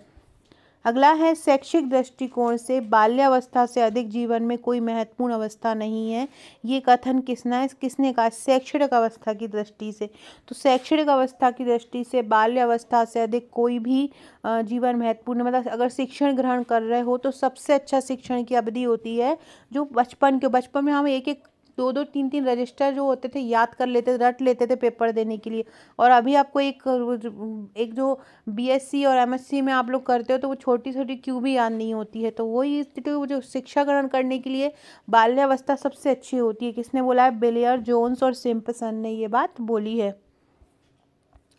A: अगला है, शैक्षिक दृष्टिकोण से बाल्यावस्था से अधिक जीवन में कोई महत्वपूर्ण अवस्था नहीं है। ये कथन किसने कहा? शैक्षणिक अवस्था की दृष्टि से। तो शैक्षणिक अवस्था की दृष्टि से बाल्यावस्था से अधिक कोई भी जीवन महत्वपूर्ण, मतलब अगर शिक्षण ग्रहण कर रहे हो तो सबसे अच्छा शिक्षण की अवधि होती है जो बचपन में हम एक एक 2-2 3-3 रजिस्टर जो होते थे याद कर लेते थे, रट लेते थे पेपर देने के लिए। और अभी आपको एक जो बीएससी और एमएससी में आप लोग करते हो तो वो छोटी छोटी क्यों भी याद नहीं होती है। तो वही स्थिति, जो शिक्षा ग्रहण करने के लिए बाल्यावस्था सबसे अच्छी होती है। किसने बोला है? बेलियर, जोन्स और सिम्पसन ने ये बात बोली है।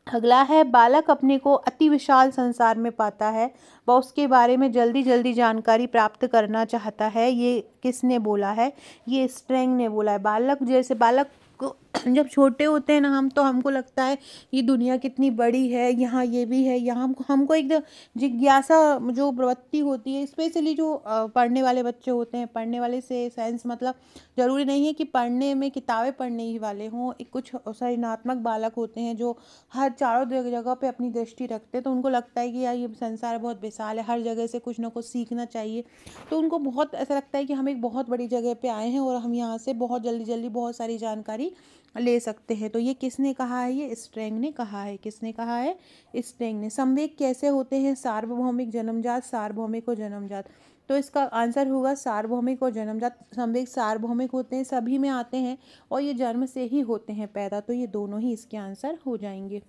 A: अगला है, बालक अपने को अति विशाल संसार में पाता है, वह उसके बारे में जल्दी जल्दी जानकारी प्राप्त करना चाहता है। ये किसने बोला है? ये स्ट्रेंग ने बोला है। बालक को जब छोटे होते हैं ना हम, तो हमको लगता है ये दुनिया कितनी बड़ी है, यहाँ ये भी है, यहाँ हमको एकदम जिज्ञासा जो प्रवृत्ति होती है। स्पेशली जो पढ़ने वाले बच्चे होते हैं, पढ़ने वाले से साइंस मतलब ज़रूरी नहीं है कि पढ़ने में किताबें पढ़ने ही वाले हों। एक कुछ सृजनात्मक बालक होते हैं जो हर चारों जगह पे अपनी दृष्टि रखते हैं। तो उनको लगता है कि यार ये संसार बहुत विशाल है, हर जगह से कुछ ना कुछ सीखना चाहिए। तो उनको बहुत ऐसा लगता है कि हम एक बहुत बड़ी जगह पे आए हैं और हम यहाँ से बहुत जल्दी बहुत सारी जानकारी ले सकते हैं। तो ये किसने कहा है? ये स्ट्रेंग ने कहा है। किसने कहा है? स्ट्रेंग ने। संवेग कैसे होते हैं? सार्वभौमिक, जन्मजात, सार्वभौमिक और जन्मजात। तो इसका आंसर होगा सार्वभौमिक और जन्मजात। संवेग सार्वभौमिक होते हैं, सभी में आते हैं, और ये जन्म से ही होते हैं पैदा। तो ये दोनों ही इसके आंसर हो जाएंगे।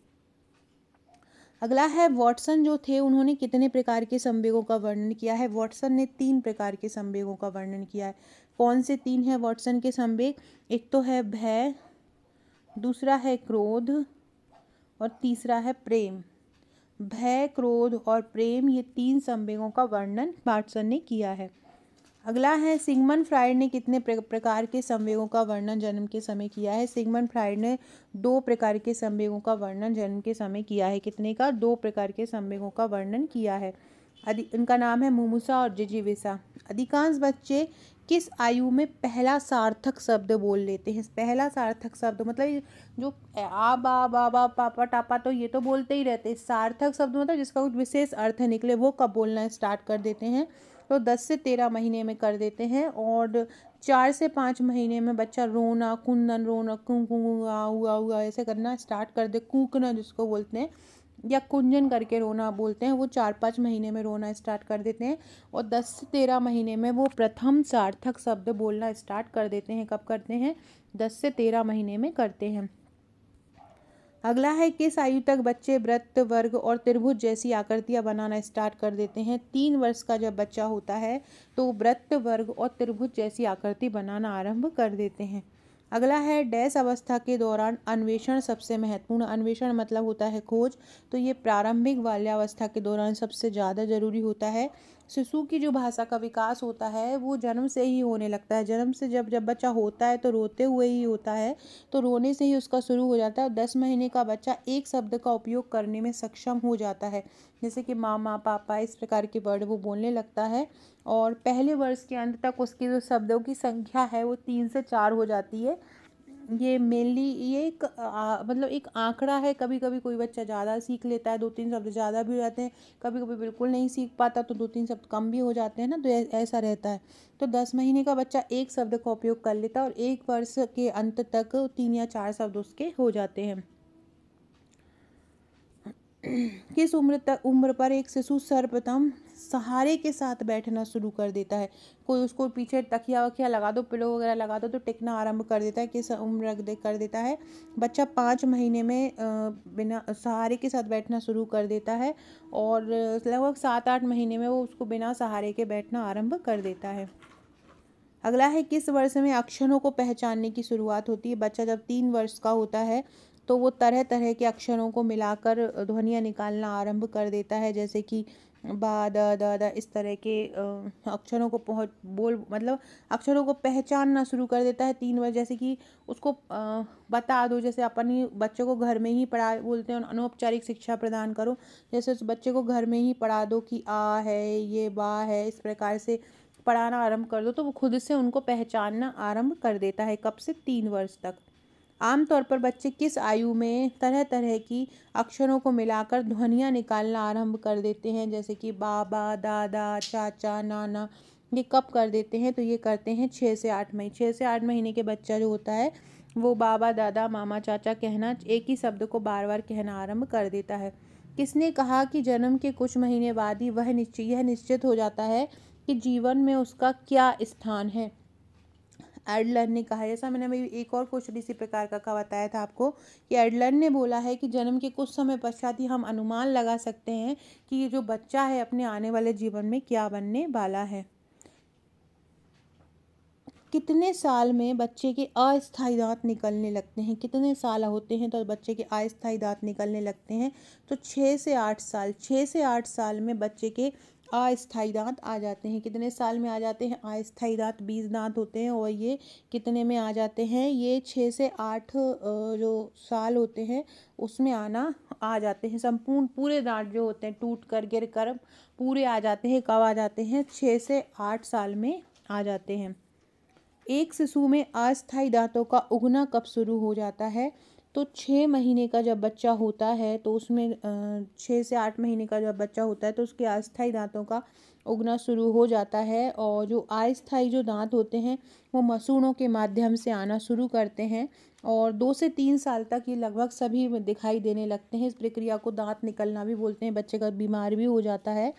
A: अगला है, वॉटसन जो थे उन्होंने कितने प्रकार के संवेगों का वर्णन किया है? वॉटसन ने 3 प्रकार के संवेगों का वर्णन किया है। कौन से 3 है वॉटसन के संवेग? एक तो है भय, दूसरा है क्रोध और तीसरा है प्रेम। भय, क्रोध और प्रेम, ये 3 संवेगों का वर्णन वॉटसन ने किया है। अगला है, सिगमंड फ्राइड ने कितने प्रकार के संवेगों का वर्णन जन्म के समय किया है? सिगमंड फ्राइड ने 2 प्रकार के संवेगों का वर्णन जन्म के समय किया है। कितने का? 2 प्रकार के संवेगों का वर्णन किया है। उनका नाम है मुमुसा और जिजीविसा। अधिकांश बच्चे किस आयु में पहला सार्थक शब्द बोल लेते हैं? पहला सार्थक शब्द मतलब जो आ बा बाबा पापा टापा तो ये तो बोलते ही रहते हैं। सार्थक शब्द मतलब जिसका कुछ विशेष अर्थ निकले, वो कब बोलना स्टार्ट कर देते हैं? तो 10 से 13 महीने में कर देते हैं। और 4 से 5 महीने में बच्चा रोना, कुंदन रोना, कूँ कूँ आ हुआ ऐसे करना स्टार्ट कर दे, कूकना जिसको बोलते हैं, या कुंजन करके रोना बोलते हैं, वो 4-5 महीने में रोना स्टार्ट कर देते हैं। और 10 से 13 महीने में वो प्रथम सार्थक शब्द बोलना स्टार्ट कर देते हैं। कब करते हैं? 10 से 13 महीने में करते हैं। अगला है, किस आयु तक बच्चे वृत्त, वर्ग और त्रिभुज जैसी आकृतियां बनाना स्टार्ट कर देते हैं? 3 वर्ष का जब बच्चा होता है तो वृत्त, वर्ग और त्रिभुज जैसी आकृति बनाना आरंभ कर देते हैं। अगला है, डैश अवस्था के दौरान अन्वेषण सबसे महत्वपूर्ण। अन्वेषण मतलब होता है खोज, तो ये प्रारंभिक बाल्यावस्था के दौरान सबसे ज़्यादा जरूरी होता है। शिशु की जो भाषा का विकास होता है वो जन्म से ही होने लगता है। जन्म से जब जब बच्चा होता है तो रोते हुए ही होता है, तो रोने से ही उसका शुरू हो जाता है। और 10 महीने का बच्चा एक शब्द का उपयोग करने में सक्षम हो जाता है, जैसे कि मामा, पापा, इस प्रकार के वर्ड वो बोलने लगता है। और पहले वर्ष के अंत तक उसकी जो शब्दों की संख्या है वो 3 से 4 हो जाती है। ये मेनली ये एक मतलब एक आंकड़ा है। कभी कभी कोई बच्चा ज़्यादा सीख लेता है, 2-3 शब्द ज़्यादा भी हो जाते हैं, कभी कभी बिल्कुल नहीं सीख पाता तो 2-3 शब्द कम भी हो जाते हैं ना, तो ऐसा रहता है। तो 10 महीने का बच्चा एक शब्द का उपयोग कर लेता है और 1 वर्ष के अंत तक 3 या 4 शब्द उसके हो जाते हैं। किस उम्र पर एक शिशु सर्वप्रथम सहारे के साथ बैठना शुरू कर देता है? कोई उसको पीछे तकिया वकिया लगा दो, पिलो वगैरह लगा दो तो टिकना आरंभ कर देता है। किस उम्र कर देता है? बच्चा 5 महीने में बिना सहारे के साथ बैठना शुरू कर देता है और लगभग 7-8 महीने में वो उसको बिना सहारे के बैठना आरंभ कर देता है। अगला है, किस वर्ष में अक्षरों को पहचानने की शुरुआत होती है? बच्चा जब 3 वर्ष का होता है तो वो तरह तरह के अक्षरों को मिलाकर ध्वनियाँ निकालना आरंभ कर देता है, जैसे कि बा, द, द, द, इस तरह के अक्षरों को मतलब अक्षरों को पहचानना शुरू कर देता है 3 वर्ष। जैसे कि उसको बता दो, जैसे अपनी बच्चे को घर में ही पढ़ा बोलते हैं अनौपचारिक शिक्षा प्रदान करो, जैसे उस बच्चे को घर में ही पढ़ा दो कि आ है, ये बा है, इस प्रकार से पढ़ाना आरंभ कर दो तो वो खुद से उनको पहचानना आरंभ कर देता है। कब से? 3 वर्ष तक। आमतौर पर बच्चे किस आयु में तरह तरह की अक्षरों को मिलाकर ध्वनियाँ निकालना आरंभ कर देते हैं, जैसे कि बाबा, दादा, चाचा, नाना? ये कब कर देते हैं? तो ये करते हैं 6 से 8 महीने। 6 से 8 महीने के बच्चा जो होता है वो बाबा, दादा, मामा, चाचा कहना, एक ही शब्द को बार बार कहना आरंभ कर देता है। किसने कहा कि जन्म के कुछ महीने बाद ही यह निश्चित हो जाता है कि जीवन में उसका क्या स्थान है? एडलर ने कहा, जैसा मैंने अभी एक और क्वेश्चन इसी प्रकार का बताया था आपको कि एडलर ने बोला है कि जन्म के कुछ समय पश्चात ही हम अनुमान लगा सकते हैं कि ये जो बच्चा है अपने आने वाले जीवन में क्या बनने वाला है। कितने साल में बच्चे के अस्थायी दांत निकलने लगते हैं? कितने साल होते हैं तो बच्चे के अस्थायी दांत निकलने लगते हैं? तो 6 से 8 साल। 6 से 8 साल में बच्चे के अस्थायी दांत आ जाते हैं। कितने साल में आ जाते हैं अस्थायी दांत? 20 दांत होते हैं और ये कितने में आ जाते हैं? ये 6 से 8 जो साल होते हैं उसमें आ जाते हैं। संपूर्ण पूरे दांत जो होते हैं टूट कर गिर कर पूरे आ जाते हैं। कब आ जाते हैं? 6 से 8 साल में आ जाते हैं। एक शिशु में अस्थायी दांतों का उगना कब शुरू हो जाता है? तो 6 महीने का जब बच्चा होता है तो उसमें 6 से 8 महीने का जब बच्चा होता है तो उसके अस्थायी दांतों का उगना शुरू हो जाता है। और जो अस्थायी जो दांत होते हैं वो मसूड़ों के माध्यम से आना शुरू करते हैं और 2 से 3 साल तक ये लगभग सभी में दिखाई देने लगते हैं। इस प्रक्रिया को दांत निकलना भी बोलते हैं। बच्चे का बीमार भी हो जाता है।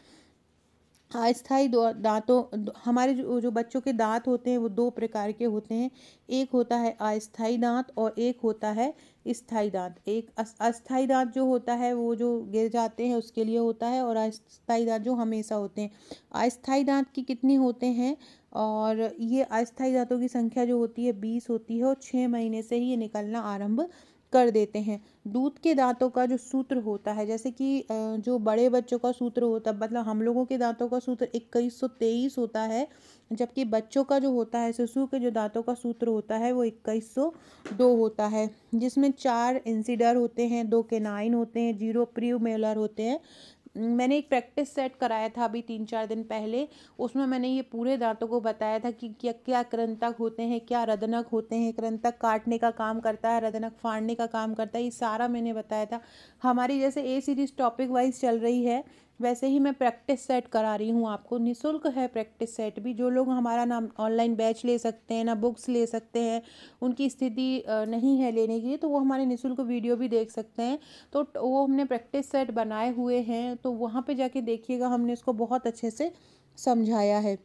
A: अस्थायी दांतों हमारे जो बच्चों के दांत होते हैं वो 2 प्रकार के होते हैं। एक होता है अस्थायी दांत और एक होता है स्थायी दांत। एक अस्थायी दांत जो होता है वो जो गिर जाते हैं उसके लिए होता है और अस्थायी दांत जो हमेशा होते हैं। अस्थायी दांत की कितनी होते हैं? और ये अस्थायी दांतों की संख्या जो होती है 20 होती है और 6 महीने से ही ये निकलना आरंभ कर देते हैं। दूध के दांतों का जो सूत्र होता है, जैसे कि जो बड़े बच्चों का सूत्र होता है, मतलब हम लोगों के दांतों का सूत्र 2123 होता है, जबकि बच्चों का जो होता है शिशु के जो दांतों का सूत्र होता है वो 2102 होता है, जिसमें 4 इंसिडर होते हैं, 2 केनाइन होते हैं, 0 प्रीमोलर होते हैं। मैंने एक प्रैक्टिस सेट कराया था अभी 3-4 दिन पहले, उसमें मैंने ये पूरे दांतों को बताया था कि क्या क्या कृंतक होते हैं, क्या रदनक होते हैं। कृंतक काटने का काम करता है, रदनक फाड़ने का काम करता है, ये सारा मैंने बताया था। हमारी जैसे ए सीरीज टॉपिक वाइज चल रही है वैसे ही मैं प्रैक्टिस सेट करा रही हूँ आपको, निःशुल्क है प्रैक्टिस सेट भी। जो लोग हमारा नाम ऑनलाइन बैच ले सकते हैं ना, बुक्स ले सकते हैं, उनकी स्थिति नहीं है लेने की, तो वो हमारे निःशुल्क वीडियो भी देख सकते हैं। तो वो हमने प्रैक्टिस सेट बनाए हुए हैं, तो वहाँ पे जाके देखिएगा, हमने उसको बहुत अच्छे से समझाया है।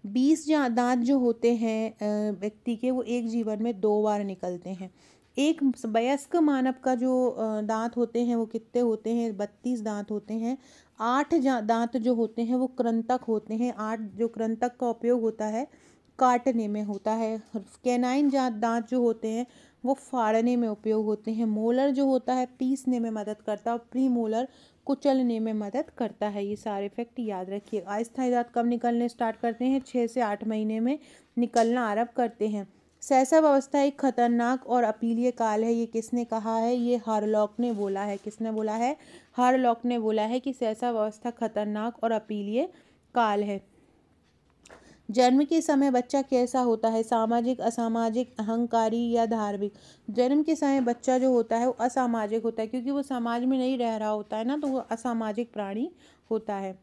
A: 20 दांत जो होते हैं व्यक्ति के, वो एक जीवन में 2 बार निकलते हैं। एक वयस्क मानव का जो दांत होते हैं वो कितने होते हैं? 32 दांत होते हैं। 8 दांत जो होते हैं वो कृंतक होते हैं। 8 जो कृंतक का उपयोग होता है काटने में होता है। कैनाइन दांत जो होते हैं वो फाड़ने में उपयोग होते हैं। मोलर जो होता है पीसने में मदद करता है, और प्री मोलर कुचलने में मदद करता है। ये सारे फैक्ट याद रखिए। अस्थायी दांत कब निकलने स्टार्ट करते हैं? 6 से 8 महीने में निकलना आरंभ करते हैं। शैशव अवस्था एक खतरनाक और अपीलीय काल है। ये किसने कहा है? ये हारलॉक ने बोला है। किसने बोला है? हारलॉक ने बोला है कि शैशव अवस्था खतरनाक और अपीलीय काल है। जन्म के समय बच्चा कैसा होता है? सामाजिक, असामाजिक, अहंकारी या धार्मिक? जन्म के समय बच्चा जो होता है वो असामाजिक होता है, क्योंकि वो समाज में नहीं रह रहा होता है ना, तो वो असामाजिक प्राणी होता है।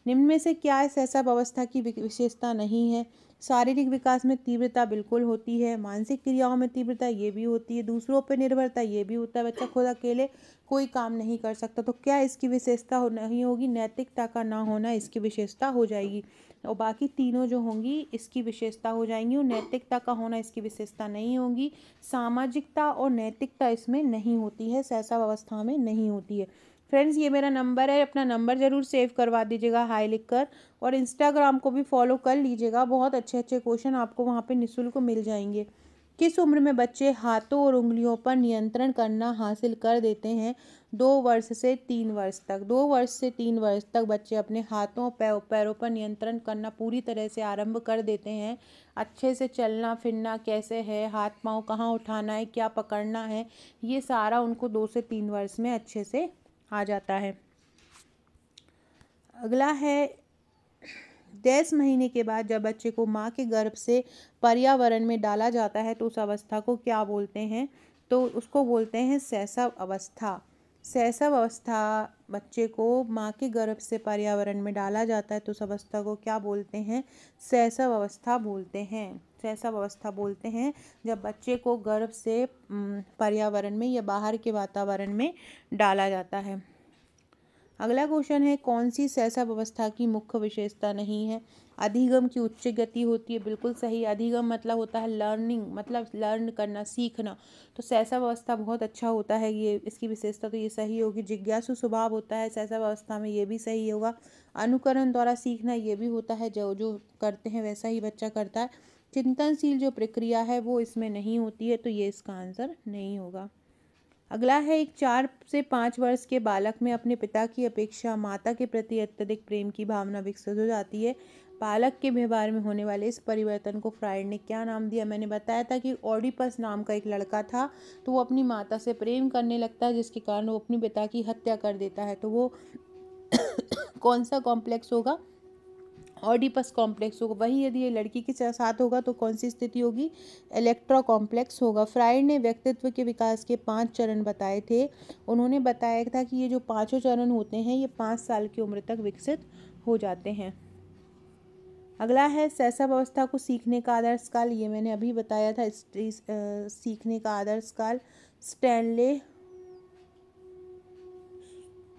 A: निम्न में से क्या इस शैशव अवस्था की विशेषता नहीं है? शारीरिक विकास में तीव्रता बिल्कुल होती है। मानसिक क्रियाओं में तीव्रता ये भी होती है। दूसरों पर निर्भरता ये भी होता है। बच्चा खुद अकेले कोई काम नहीं कर सकता। तो क्या इसकी विशेषता नहीं होगी? नैतिकता का ना होना इसकी विशेषता हो जाएगी। और बाकी तीनों जो होंगी इसकी विशेषता हो जाएंगी, और नैतिकता का होना इसकी विशेषता नहीं होगी। सामाजिकता और नैतिकता इसमें नहीं होती है, शैशव अवस्था में नहीं होती है। फ्रेंड्स, ये मेरा नंबर है, अपना नंबर ज़रूर सेव करवा दीजिएगा हाई लिख कर, और इंस्टाग्राम को भी फॉलो कर लीजिएगा। बहुत अच्छे अच्छे क्वेश्चन आपको वहाँ पे निःशुल्क मिल जाएंगे। किस उम्र में बच्चे हाथों और उंगलियों पर नियंत्रण करना हासिल कर देते हैं? 2 वर्ष से 3 वर्ष तक। 2 वर्ष से 3 वर्ष तक बच्चे अपने हाथों पैरों पर नियंत्रण करना पूरी तरह से आरंभ कर देते हैं। अच्छे से चलना फिरना कैसे है, हाथ पाँव कहाँ उठाना है, क्या पकड़ना है, ये सारा उनको 2 से 3 वर्ष में अच्छे से आ जाता है। अगला है 10 महीने के बाद जब बच्चे को माँ के गर्भ से पर्यावरण में डाला जाता है तो उस अवस्था को क्या बोलते हैं? तो उसको बोलते हैं शैशव अवस्था। शैशव अवस्था, बच्चे को माँ के गर्भ से पर्यावरण में डाला जाता है तो उस अवस्था को क्या बोलते हैं? शैशव अवस्था बोलते हैं। शैशव अवस्था बोलते हैं जब बच्चे को गर्भ से पर्यावरण में या बाहर के वातावरण में डाला जाता है। अगला क्वेश्चन है, कौन सी शैशव अवस्था की मुख्य विशेषता नहीं है? अधिगम की उच्च गति होती है। बिल्कुल सही। अधिगम मतलब होता है लर्निंग, मतलब लर्न करना, सीखना। तो शैशव अवस्था बहुत अच्छा होता है, ये इसकी विशेषता तो ये सही होगी। जिज्ञासु स्वभाव होता है शैशव अवस्था में, ये भी सही होगा। अनुकरण द्वारा सीखना, ये भी होता है, जो जो करते हैं वैसा ही बच्चा करता है। चिंतनशील जो प्रक्रिया है वो इसमें नहीं होती है, तो ये इसका आंसर नहीं होगा। अगला है, एक 4 से 5 वर्ष के बालक में अपने पिता की अपेक्षा माता के प्रति अत्यधिक प्रेम की भावना विकसित हो जाती है। बालक के व्यवहार में होने वाले इस परिवर्तन को फ्राइड ने क्या नाम दिया? मैंने बताया था कि ओडिपस नाम का एक लड़का था, तो वो अपनी माता से प्रेम करने लगता है, जिसके कारण वो अपने पिता की हत्या कर देता है। तो वो कौन सा कॉम्प्लेक्स होगा? ऑडिपस कॉम्प्लेक्स होगा। वही यदि ये लड़की के साथ होगा तो कौन सी स्थिति होगी? इलेक्ट्रा कॉम्प्लेक्स होगा। फ्राइड ने व्यक्तित्व के विकास के 5 चरण बताए थे। उन्होंने बताया था कि ये जो 5 चरण होते हैं ये 5 साल की उम्र तक विकसित हो जाते हैं। अगला है, शैशव अवस्था को सीखने का आदर्श काल। ये मैंने अभी बताया था। सीखने का आदर्श काल स्टैनले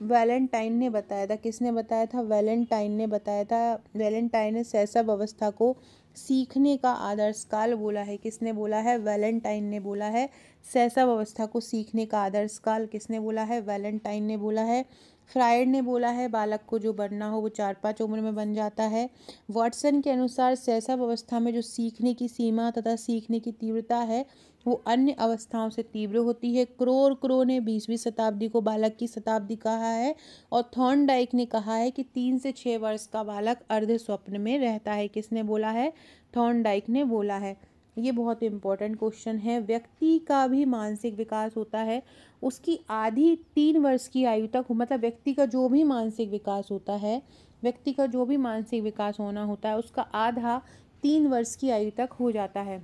A: वैलेंटाइन ने बताया था। किसने बताया था? वैलेंटाइन ने बताया था। वैलेंटाइन ने शैशव अवस्था को सीखने का आदर्श काल बोला है। किसने बोला है? वैलेंटाइन ने बोला है। शैशव अवस्था को सीखने का आदर्श काल किसने बोला है? वैलेंटाइन ने बोला है। फ्राइड ने बोला है बालक को जो बनना हो वो 4-5 उम्र में बन जाता है। वाटसन के अनुसार शैशव अवस्था में जो सीखने की सीमा तथा सीखने की तीव्रता है वो अन्य अवस्थाओं से तीव्र होती है। क्रो ने 20वीं शताब्दी को बालक की शताब्दी कहा है, और थॉर्नडाइक ने कहा है कि 3 से 6 वर्ष का बालक अर्ध स्वप्न में रहता है। किसने बोला है? थॉर्नडाइक ने बोला है। ये बहुत इंपॉर्टेंट क्वेश्चन है। व्यक्ति का भी मानसिक विकास होता है उसकी आधी 3 वर्ष की आयु तक, मतलब व्यक्ति का जो भी मानसिक विकास होता है, व्यक्ति का जो भी मानसिक विकास होना होता है उसका आधा 3 वर्ष की आयु तक हो जाता है।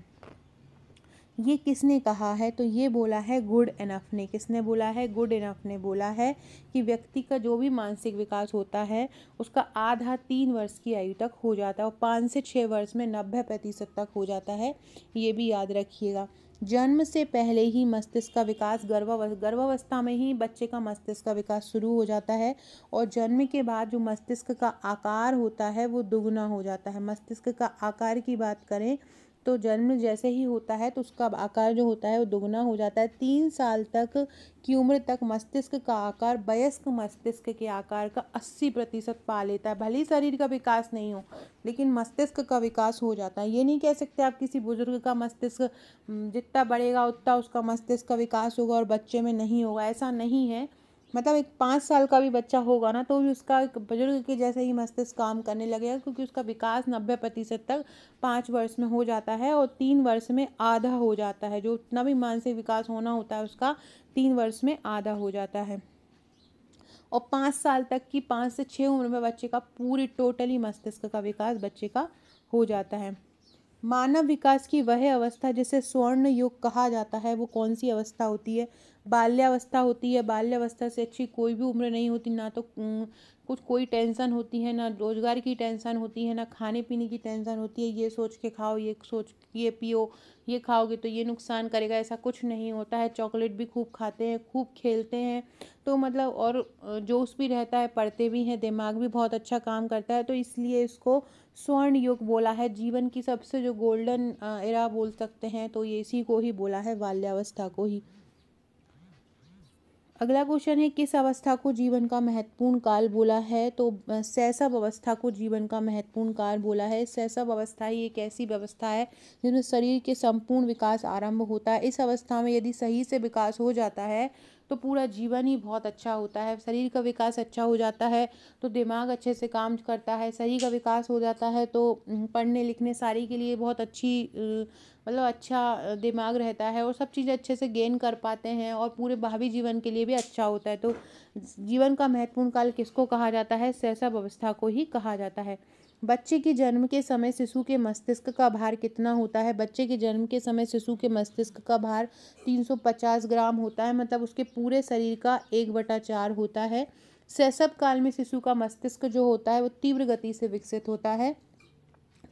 A: ये किसने कहा है? तो ये बोला है गुड इनफ ने। किसने बोला है? गुड इनफ ने बोला है कि व्यक्ति का जो भी मानसिक विकास होता है उसका आधा 3 वर्ष की आयु तक हो जाता है और 5 से 6 वर्ष में 90% तक हो जाता है। ये भी याद रखिएगा। जन्म से पहले ही मस्तिष्क का विकास गर्भावस्था में ही बच्चे का मस्तिष्क का विकास शुरू हो जाता है और जन्म के बाद जो मस्तिष्क का आकार होता है वो दुगना हो जाता है। मस्तिष्क का आकार की बात करें तो जन्म जैसे ही होता है तो उसका आकार जो होता है वो दुगना हो जाता है। 3 साल तक की उम्र तक मस्तिष्क का आकार वयस्क मस्तिष्क के आकार का 80% पा लेता है। भले ही शरीर का विकास नहीं हो लेकिन मस्तिष्क का विकास हो जाता है। ये नहीं कह सकते आप किसी बुजुर्ग का मस्तिष्क जितना बढ़ेगा उतना उसका मस्तिष्क का विकास होगा और बच्चे में नहीं होगा, ऐसा नहीं है। मतलब एक 5 साल का भी बच्चा होगा ना तो भी उसका एक बुजुर्ग के जैसे ही मस्तिष्क काम करने लगेगा, क्योंकि उसका विकास 90% तक 5 वर्ष में हो जाता है और 3 वर्ष में आधा हो जाता है। जो उतना भी मानसिक विकास होना होता है उसका 3 वर्ष में आधा हो जाता है। और 5 साल तक की 5 से 6 उम्र में बच्चे का पूरी टोटली मस्तिष्क का विकास बच्चे का हो जाता है। मानव विकास की वह अवस्था जिसे स्वर्ण युग कहा जाता है वो कौन सी अवस्था होती है? बाल्यावस्था होती है। बाल्यावस्था से अच्छी कोई भी उम्र नहीं होती। ना तो कुछ कोई टेंशन होती है, ना रोजगार की टेंशन होती है, ना खाने पीने की टेंशन होती है। ये सोच के खाओ, ये सोच ये पियो, ये खाओगे तो ये नुकसान करेगा, ऐसा कुछ नहीं होता है। चॉकलेट भी खूब खाते हैं, खूब खेलते हैं, तो मतलब और जोश भी रहता है, पढ़ते भी हैं, दिमाग भी बहुत अच्छा काम करता है। तो इसलिए इसको स्वर्ण युग बोला है। जीवन की सबसे जो गोल्डन एरा बोल सकते हैं तो ये इसी को ही बोला है, बाल्यावस्था को ही। अगला क्वेश्चन है किस अवस्था को जीवन का महत्वपूर्ण काल बोला है? तो शैशव अवस्था को जीवन का महत्वपूर्ण काल बोला है। शैशव अवस्था ही एक ऐसी व्यवस्था है जिसमें शरीर के संपूर्ण विकास आरंभ होता है। इस अवस्था में यदि सही से विकास हो जाता है तो पूरा जीवन ही बहुत अच्छा होता है। शरीर का विकास अच्छा हो जाता है तो दिमाग अच्छे से काम करता है। शरीर का विकास हो जाता है तो पढ़ने लिखने सारी के लिए बहुत अच्छी मतलब अच्छा दिमाग रहता है और सब चीज़ें अच्छे से गेन कर पाते हैं और पूरे भावी जीवन के लिए भी अच्छा होता है। तो जीवन का महत्वपूर्ण काल किसको कहा जाता है? शैशव अवस्था को ही कहा जाता है। बच्चे के जन्म के समय शिशु के मस्तिष्क का भार कितना होता है? बच्चे के जन्म के समय शिशु के मस्तिष्क का भार 350 ग्राम होता है, मतलब उसके पूरे शरीर का 1/4 होता है। शैशव काल में शिशु का मस्तिष्क जो होता है वो तीव्र गति से विकसित होता है।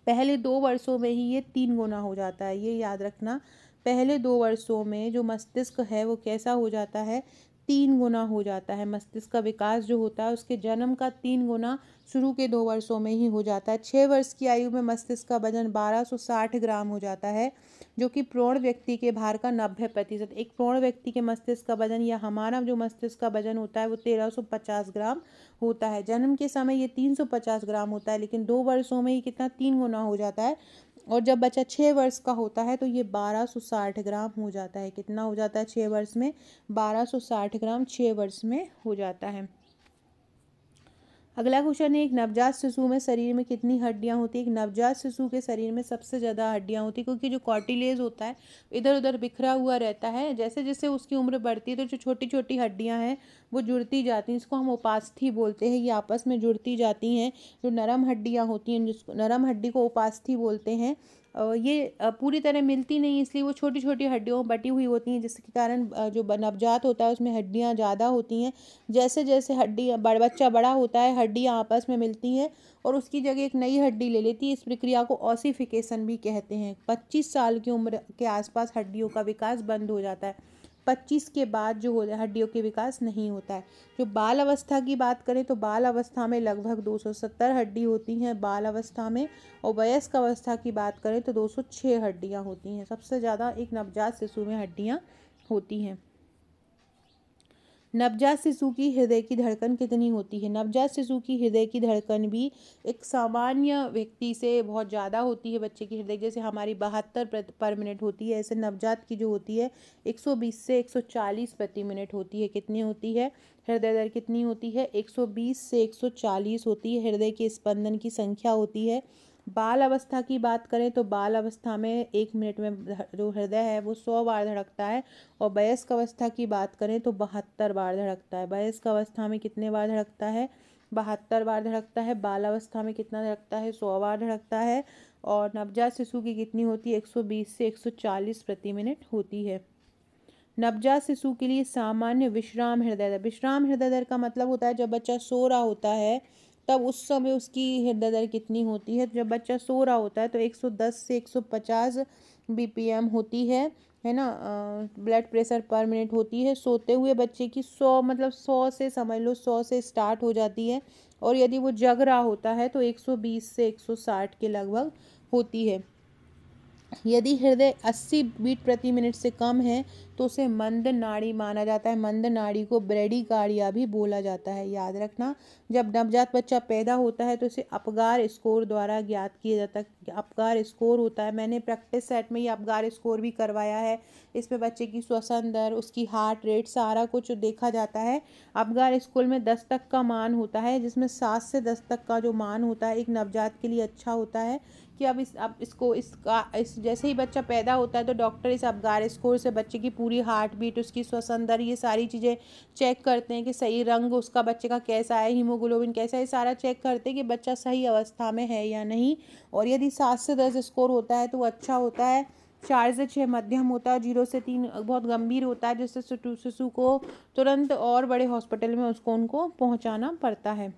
A: पहले 2 वर्षों में ही ये 3 गुना हो जाता है, ये याद रखना। पहले 2 वर्षों में जो मस्तिष्क है वो कैसा हो जाता है? 3 गुना हो जाता है। मस्तिष्क का विकास जो होता है उसके जन्म का 3 गुना शुरू के 2 वर्षों में ही हो जाता है। 6 वर्ष की आयु में मस्तिष्क का वजन 1260 ग्राम हो जाता है, जो कि प्रौढ़ व्यक्ति के भार का 90%। एक प्रौढ़ व्यक्ति के मस्तिष्क का वजन या हमारा जो मस्तिष्क का वजन होता है वो 1350 ग्राम होता है। जन्म के समय ये 350 ग्राम होता है, लेकिन 2 वर्षों में ये कितना 3 गुना हो जाता है। और जब बच्चा 6 वर्ष का होता है तो ये 1260 ग्राम हो जाता है। कितना हो जाता है 6 वर्ष में? 1260 ग्राम 6 वर्ष में हो जाता है। अगला क्वेश्चन है एक नवजात शिशु में शरीर में कितनी हड्डियां होती है? एक नवजात शिशु के शरीर में सबसे ज़्यादा हड्डियां होती है, क्योंकि जो कार्टिलेज होता है इधर उधर बिखरा हुआ रहता है। जैसे जैसे उसकी उम्र बढ़ती है तो जो छोटी छोटी हड्डियां हैं वो जुड़ती जाती हैं। इसको हम उपास्थि बोलते हैं। ये आपस में जुड़ती जाती हैं। जो नरम हड्डियां होती हैं, जिसको नरम हड्डी को उपास्थि बोलते हैं, ये पूरी तरह मिलती नहीं, इसलिए वो छोटी छोटी हड्डियों में बटी हुई होती हैं, जिसके कारण जो नवजात होता है उसमें हड्डियां ज़्यादा होती हैं। जैसे जैसे बच्चा बड़ा होता है हड्डियां आपस में मिलती हैं और उसकी जगह एक नई हड्डी ले लेती है। इस प्रक्रिया को ऑसिफिकेशन भी कहते हैं। 25 साल की उम्र के आसपास हड्डियों का विकास बंद हो जाता है। 25 के बाद जो हड्डियों के विकास नहीं होता है। जो बाल अवस्था की बात करें तो बाल अवस्था में लगभग 270 हड्डी होती हैं बाल अवस्था में, और वयस्क अवस्था की बात करें तो 206 हड्डियां होती हैं। सबसे ज़्यादा एक नवजात शिशु में हड्डियां होती हैं। नवजात शिशु की हृदय की धड़कन कितनी होती है? नवजात शिशु की हृदय की धड़कन भी एक सामान्य व्यक्ति से बहुत ज़्यादा होती है। बच्चे की हृदय जैसे हमारी 72 पर मिनट होती है, ऐसे नवजात की जो होती है 120 से 140 प्रति मिनट होती है। कितनी होती है? हृदय दर कितनी होती है? 120 से 140 होती है। हृदय के स्पंदन की संख्या होती है। बाल अवस्था की बात करें तो बाल अवस्था में 1 मिनट में जो हृदय है वो 100 बार धड़कता है। और वयस्क अवस्था की बात करें तो 72 बार धड़कता है। वयस्क अवस्था में कितने बार धड़कता है? 72 बार धड़कता है। बाल अवस्था में कितना धड़कता है? 100 बार धड़कता है। और नवजात शिशु की कितनी होती है, 120 से 140 प्रति मिनट होती है। नवजात शिशु के लिए सामान्य विश्राम हृदय दर। विश्राम हृदय दर का मतलब होता है जब बच्चा सो रहा होता है तब उस समय उसकी हृदय दर कितनी होती है। जब बच्चा सो रहा होता है तो 110 से 150 बीपीएम होती है ना, ब्लड प्रेशर पर मिनट होती है। सोते हुए बच्चे की 100 मतलब 100 से समझ लो 100 से स्टार्ट हो जाती है, और यदि वो जग रहा होता है तो 120 से 160 के लगभग होती है। यदि हृदय 80 बीट प्रति मिनट से कम है तो उसे मंद नाड़ी माना जाता है। मंद नाड़ी को ब्रेडिकार्डिया भी बोला जाता है। याद रखना, जब नवजात बच्चा पैदा होता है तो इसे अपगार स्कोर द्वारा ज्ञात किया जाता है। अपगार स्कोर होता है, मैंने प्रैक्टिस सेट में ये अपगार स्कोर भी करवाया है। इसमें बच्चे की श्वसन दर, उसकी हार्ट रेट, सारा कुछ देखा जाता है। अपगार स्कोर में 10 तक का मान होता है, जिसमें 7 से 10 तक का जो मान होता है एक नवजात के लिए अच्छा होता है कि अब इस जैसे ही बच्चा पैदा होता है तो डॉक्टर इस अपगार स्कोर से बच्चे की पूरी हार्ट बीट, उसकी श्वसन दर, ये सारी चीज़ें चेक करते हैं कि सही रंग उसका बच्चे का कैसा है, हीमोग्लोबिन कैसा है, सारा चेक करते हैं कि बच्चा सही अवस्था में है या नहीं। और यदि 7 से 10 स्कोर होता है तो वो अच्छा होता है, 4 से 6 मध्यम होता है, 0 से 3 बहुत गंभीर होता है, जिससे शिशु को तुरंत और बड़े हॉस्पिटल में उनको पहुंचाना पड़ता है।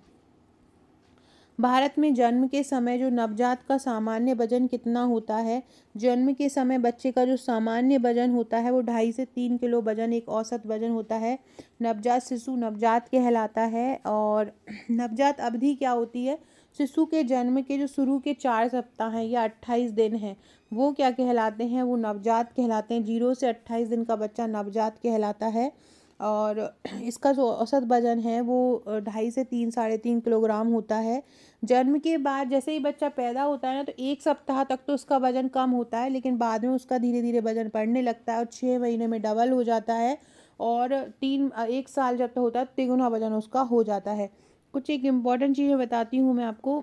A: भारत में जन्म के समय जो नवजात का सामान्य वजन कितना होता है। जन्म के समय बच्चे का जो सामान्य वजन होता है वो 2.5 से 3 किलो वजन एक औसत वजन होता है। नवजात शिशु नवजात कहलाता है। और नवजात अवधि क्या होती है, शिशु के जन्म के जो शुरू के 4 सप्ताह हैं या 28 दिन हैं वो क्या कहलाते हैं, वो नवजात कहलाते हैं। 0 से 28 दिन का बच्चा नवजात कहलाता है। और इसका जो औसत वजन है वो 2.5 से 3 3.5 किलोग्राम होता है। जन्म के बाद जैसे ही बच्चा पैदा होता है ना तो 1 सप्ताह तक तो उसका वजन कम होता है, लेकिन बाद में उसका धीरे धीरे वजन बढ़ने लगता है और 6 महीने में डबल हो जाता है। और 1 साल जब तक होता है तिगुना वजन उसका हो जाता है। कुछ एक इम्पॉर्टेंट चीज़ें बताती हूँ मैं आपको।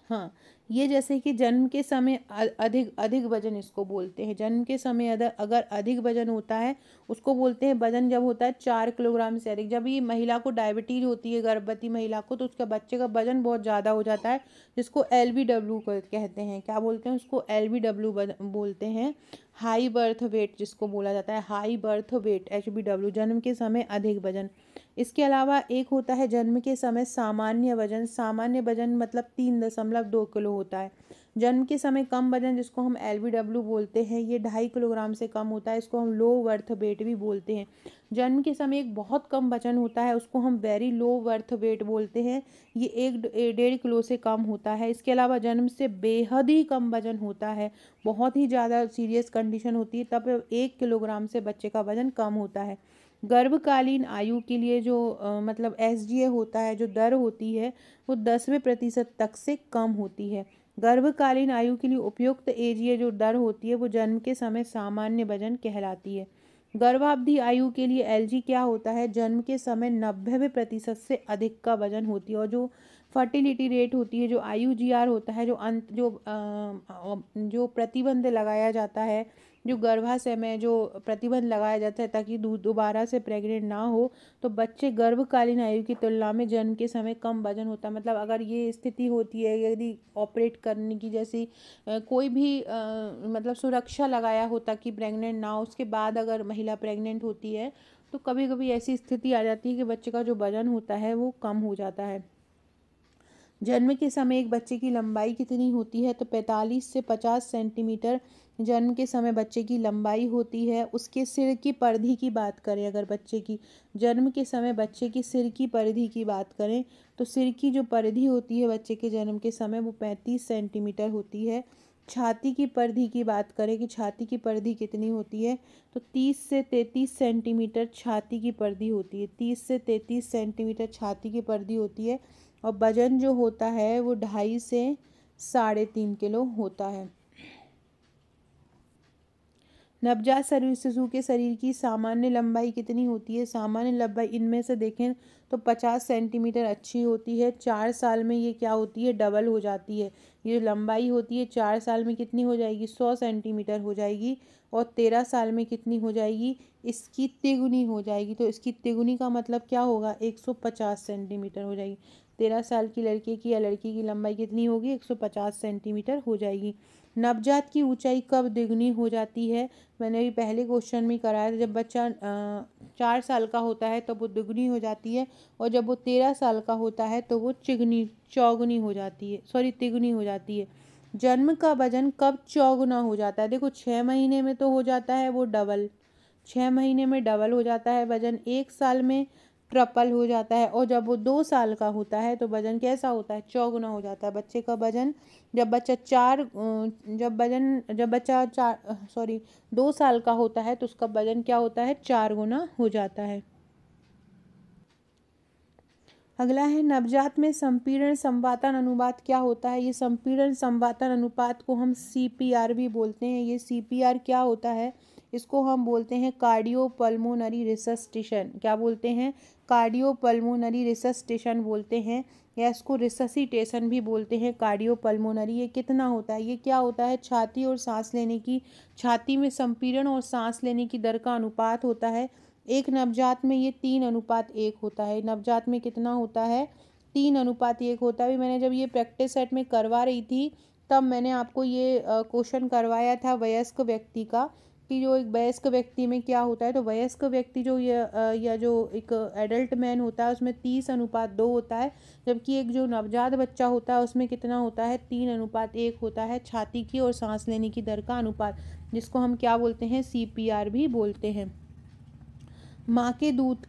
A: हाँ, ये जैसे कि जन्म के समय अधिक अधिक वजन इसको बोलते हैं। जन्म के समय अगर अधिक वजन होता है उसको बोलते हैं, वजन जब होता है 4 किलोग्राम से अधिक। जब ये महिला को डायबिटीज होती है, गर्भवती महिला को, तो उसका बच्चे का वजन बहुत ज़्यादा हो जाता है, जिसको LBW कहते हैं। क्या बोलते हैं उसको, LBW बोलते हैं, हाई बर्थ वेट जिसको बोला जाता है, हाई बर्थ वेट HBW, जन्म के समय अधिक वजन। इसके अलावा एक होता है जन्म के समय सामान्य वजन। सामान्य वजन मतलब 3.2 किलो होता है। जन्म के समय कम वजन जिसको हम LBW बोलते हैं, ये 2.5 किलोग्राम से कम होता है, इसको हम लो बर्थ वेट भी बोलते हैं। जन्म के समय एक बहुत कम वजन होता है, उसको हम वेरी लो बर्थ वेट बोलते हैं, ये 1.5 किलो से कम होता है। इसके अलावा जन्म से बेहद ही कम वजन होता है, बहुत ही ज़्यादा सीरियस कंडीशन होती है तब 1 किलोग्राम से बच्चे का वजन कम होता है। गर्भकालीन आयु के लिए जो मतलब SGA होता है, जो दर होती है वो 10वें प्रतिशत तक से कम होती है। गर्भकालीन आयु के लिए उपयुक्त AGA जो दर होती है वो जन्म के समय सामान्य वजन कहलाती है। गर्भावधि आयु के लिए LG क्या होता है, जन्म के समय 90वें प्रतिशत से अधिक का वजन होती है। और जो फर्टिलिटी रेट होती है, जो IUGR होता है, जो प्रतिबंध लगाया जाता है, जो गर्भाशय में जो प्रतिबंध लगाया जाता है ताकि दोबारा से प्रेग्नेंट ना हो, तो बच्चे गर्भकालीन आयु की तुलना में जन्म के समय कम वजन होता है। मतलब अगर ये स्थिति होती है, यदि ऑपरेट करने की जैसी कोई भी मतलब सुरक्षा लगाया हो ताकि प्रेग्नेंट ना हो, उसके बाद अगर महिला प्रेग्नेंट होती है तो कभी कभी ऐसी स्थिति आ जाती है कि बच्चे का जो वजन होता है वो कम हो जाता है। जन्म के समय एक बच्चे की लंबाई कितनी होती है, तो 45 से 50 सेंटीमीटर जन्म के समय बच्चे की लंबाई होती है। उसके सिर की परिधि की बात करें, अगर बच्चे की जन्म के समय बच्चे की सिर की परिधि की बात करें तो सिर की जो परिधि होती है बच्चे के जन्म के समय वो 35 सेंटीमीटर होती है। छाती की परिधि की बात करें कि छाती की परिधि कितनी होती है, तो 30 से 33 सेंटीमीटर छाती की परिधि होती है। 30 से 33 सेंटीमीटर छाती की परिधि होती है। और वजन जो होता है वो 2.5 से 3.5 किलो होता है। नवजात शरीर शिशु के शरीर की सामान्य लंबाई कितनी होती है, सामान्य लंबाई इनमें से देखें तो 50 सेंटीमीटर अच्छी होती है। 4 साल में ये क्या होती है, डबल हो जाती है। ये लंबाई होती है 4 साल में कितनी हो जाएगी, 100 सेंटीमीटर हो जाएगी। और 13 साल में कितनी हो जाएगी, इसकी तिगुनी हो जाएगी। तो इसकी तिगुनी का मतलब क्या होगा, 150 सेंटीमीटर हो जाएगी। 13 साल की लड़के की या लड़की की लंबाई कितनी होगी? 150 सेंटीमीटर हो जाएगी। नवजात की ऊंचाई कब दुगनी हो जाती है? मैंने अभी पहले क्वेश्चन में कराया था, जब बच्चा 4 साल का होता है तब वो दुगनी हो जाती है, और जब वो 13 साल का होता है तो वो चौगुनी हो जाती है, सॉरी तिगुनी हो जाती है। जन्म का वजन कब चौगुना हो जाता है? देखो 6 महीने में तो हो जाता है वो डबल, 6 महीने में डबल हो जाता है वजन, 1 साल में ट्रिपल हो जाता है, और जब वो 2 साल का होता है तो वजन कैसा होता है? चौगुना हो जाता है। बच्चे का वजन जब बच्चा 2 साल का होता है तो उसका वजन क्या होता है? 4 गुना हो जाता है। अगला है नवजात में संपीड़न संवातन अनुपात क्या होता है? ये संपीड़न संवातन अनुपात को हम CPR भी बोलते हैं। ये CPR क्या होता है? इसको हम बोलते हैं कार्डियोपल्मोनरी रिसस्टेशन। क्या बोलते हैं? कार्डियोपल्मोनरी रिसस्टेशन बोलते हैं, या इसको रिससिटेशन भी बोलते हैं, कार्डियोपल्मोनरी। ये कितना होता है? ये क्या होता है? छाती और सांस लेने की, छाती में संपीड़न और सांस लेने की दर का अनुपात होता है। एक नवजात में ये 3:1 होता है। नवजात में कितना होता है? 3:1 होता है। मैंने जब ये प्रैक्टिस सेट में करवा रही थी तब मैंने आपको ये क्वेश्चन करवाया था वयस्क व्यक्ति का, कि जो एक वयस्क व्यक्ति में क्या होता है। तो वयस्क व्यक्ति जो या जो एक एडल्ट मैन होता है उसमें 30:2 होता है, जबकि एक जो नवजात बच्चा होता है उसमें कितना होता है? 3:1 होता है, छाती की और सांस लेने की दर का अनुपात, जिसको हम क्या बोलते हैं? CPR भी बोलते हैं। माँ के दूध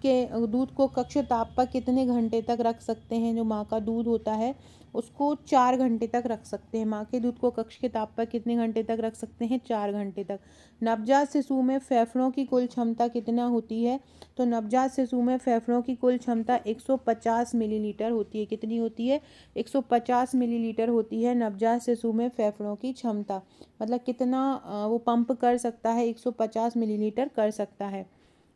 A: को कक्ष ताप पर कितने घंटे तक रख सकते हैं? जो माँ का दूध होता है उसको 4 घंटे तक रख सकते हैं। माँ के दूध को कक्ष के ताप पर कितने घंटे तक रख सकते हैं? 4 घंटे तक। नवजात शिशु में फेफड़ों की कुल क्षमता कितना होती है? तो नवजात शिशु में फेफड़ों की कुल क्षमता 150 मिलीलीटर होती है। कितनी होती है? 150 मिलीलीटर होती है नवजात शिशु में फेफड़ों की क्षमता। मतलब कितना वो पंप कर सकता है? 150 मिलीलीटर कर सकता है।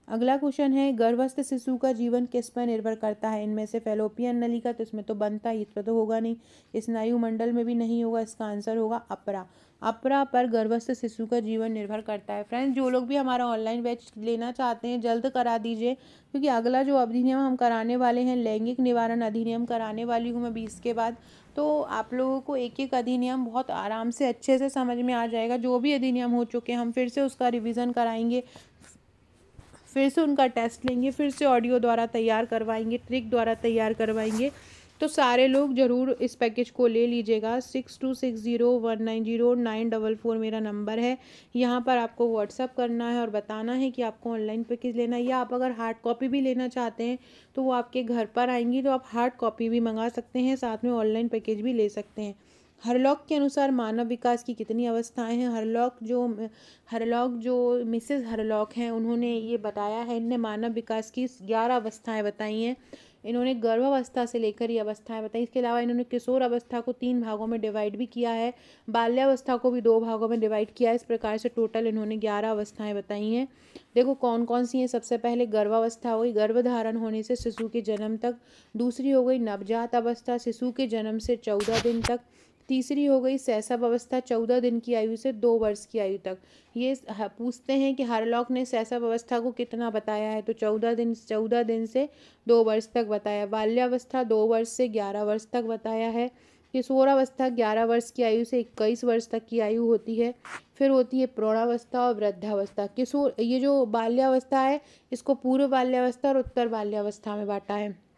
A: अगला क्वेश्चन है, गर्भस्थ शिशु का जीवन किस पर निर्भर करता है? इनमें से फैलोपियन नलिका, तो इसमें तो बनता ही, इसमें तो होगा नहीं। स्नायु मंडल में भी नहीं होगा, इसका आंसर होगा अपरा। अपरा पर गर्भस्थ शिशु का जीवन निर्भर करता है। फ्रेंड्स, जो लोग भी हमारा ऑनलाइन बैच लेना चाहते हैं जल्द करा दीजिए, क्योंकि अगला जो अधिनियम हम कराने वाले हैं, लैंगिक निवारण अधिनियम कराने वाली हूँ मैं 20 के बाद। तो आप लोगों को एक एक अधिनियम बहुत आराम से अच्छे से समझ में आ जाएगा। जो भी अधिनियम हो चुके हैं हम फिर से उसका रिवीजन कराएंगे, फिर से उनका टेस्ट लेंगे, फिर से ऑडियो द्वारा तैयार करवाएंगे, ट्रिक द्वारा तैयार करवाएंगे। तो सारे लोग ज़रूर इस पैकेज को ले लीजिएगा। 6260190944 मेरा नंबर है। यहाँ पर आपको व्हाट्सअप करना है और बताना है कि आपको ऑनलाइन पैकेज लेना है, या आप अगर हार्ड कॉपी भी लेना चाहते हैं तो वो आपके घर पर आएंगी, तो आप हार्ड कॉपी भी मंगा सकते हैं, साथ में ऑनलाइन पैकेज भी ले सकते हैं। हरलॉक के अनुसार मानव विकास की कितनी अवस्थाएं हैं? हरलॉक जो मिसेस हरलॉक हैं उन्होंने ये बताया है, इनने मानव विकास की 11 अवस्थाएं बताई हैं। इन्होंने गर्भावस्था से लेकर ये अवस्थाएं बताई। इसके अलावा इन्होंने किशोर अवस्था को 3 भागों में डिवाइड भी किया है, बाल्यावस्था को भी 2 भागों में डिवाइड किया है। इस प्रकार से टोटल इन्होंने 11 अवस्थाएं बताई हैं। देखो कौन कौन सी हैं। सबसे पहले गर्भावस्था हो गई, गर्भधारण होने से शिशु के जन्म तक। दूसरी हो गई नवजात अवस्था, शिशु के जन्म से 14 दिन तक। तीसरी हो गई शैशव अवस्था, 14 दिन की आयु से 2 वर्ष की आयु तक। ये पूछते हैं कि हरलॉक ने शैशव अवस्था को कितना बताया है, तो 14 दिन से 2 वर्ष तक बताया। बाल्यावस्था 2 वर्ष से 11 वर्ष तक बताया है। किशोरावस्था 11 वर्ष की आयु से 21 वर्ष तक की आयु होती है। फिर होती है प्रौढ़ावस्था और वृद्धावस्था। ये जो बाल्यावस्था है इसको पूर्व बाल्यावस्था और उत्तर बाल्यावस्था में बांटा है।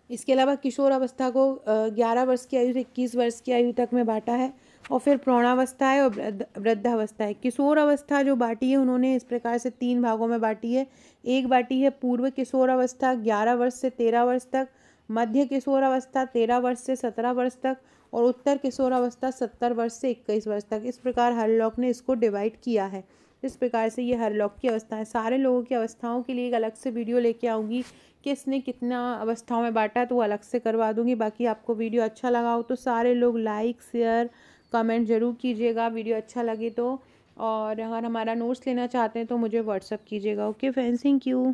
A: इसके अलावा किशोर अवस्था को 11 वर्ष की आयु से 21 वर्ष की आयु तक में बांटा है। और फिर प्रौढ़ावस्था है और वृद्धावस्था है। किशोर अवस्था जो बांटी है उन्होंने इस प्रकार से 3 भागों में बांटी है। एक बांटी है पूर्व किशोर अवस्था 11 वर्ष से 13 वर्ष तक, मध्य किशोर अवस्था 13 वर्ष से 17 वर्ष तक, और उत्तर किशोर अवस्था 70 वर्ष से 21 वर्ष तक। इस प्रकार हरलॉक ने इसको डिवाइड किया है। इस प्रकार से ये हरलॉक की अवस्थाएं। सारे लोगों की अवस्थाओं के लिए एक अलग से वीडियो लेके आऊँगी, किसने कितना अवस्थाओं में बांटा, तो वो अलग से करवा दूंगी। बाकी आपको वीडियो अच्छा लगा हो तो सारे लोग लाइक शेयर कमेंट ज़रूर कीजिएगा वीडियो अच्छा लगे तो। और अगर हमारा नोट्स लेना चाहते हैं तो मुझे व्हाट्सअप कीजिएगा। Okay friends, thank you.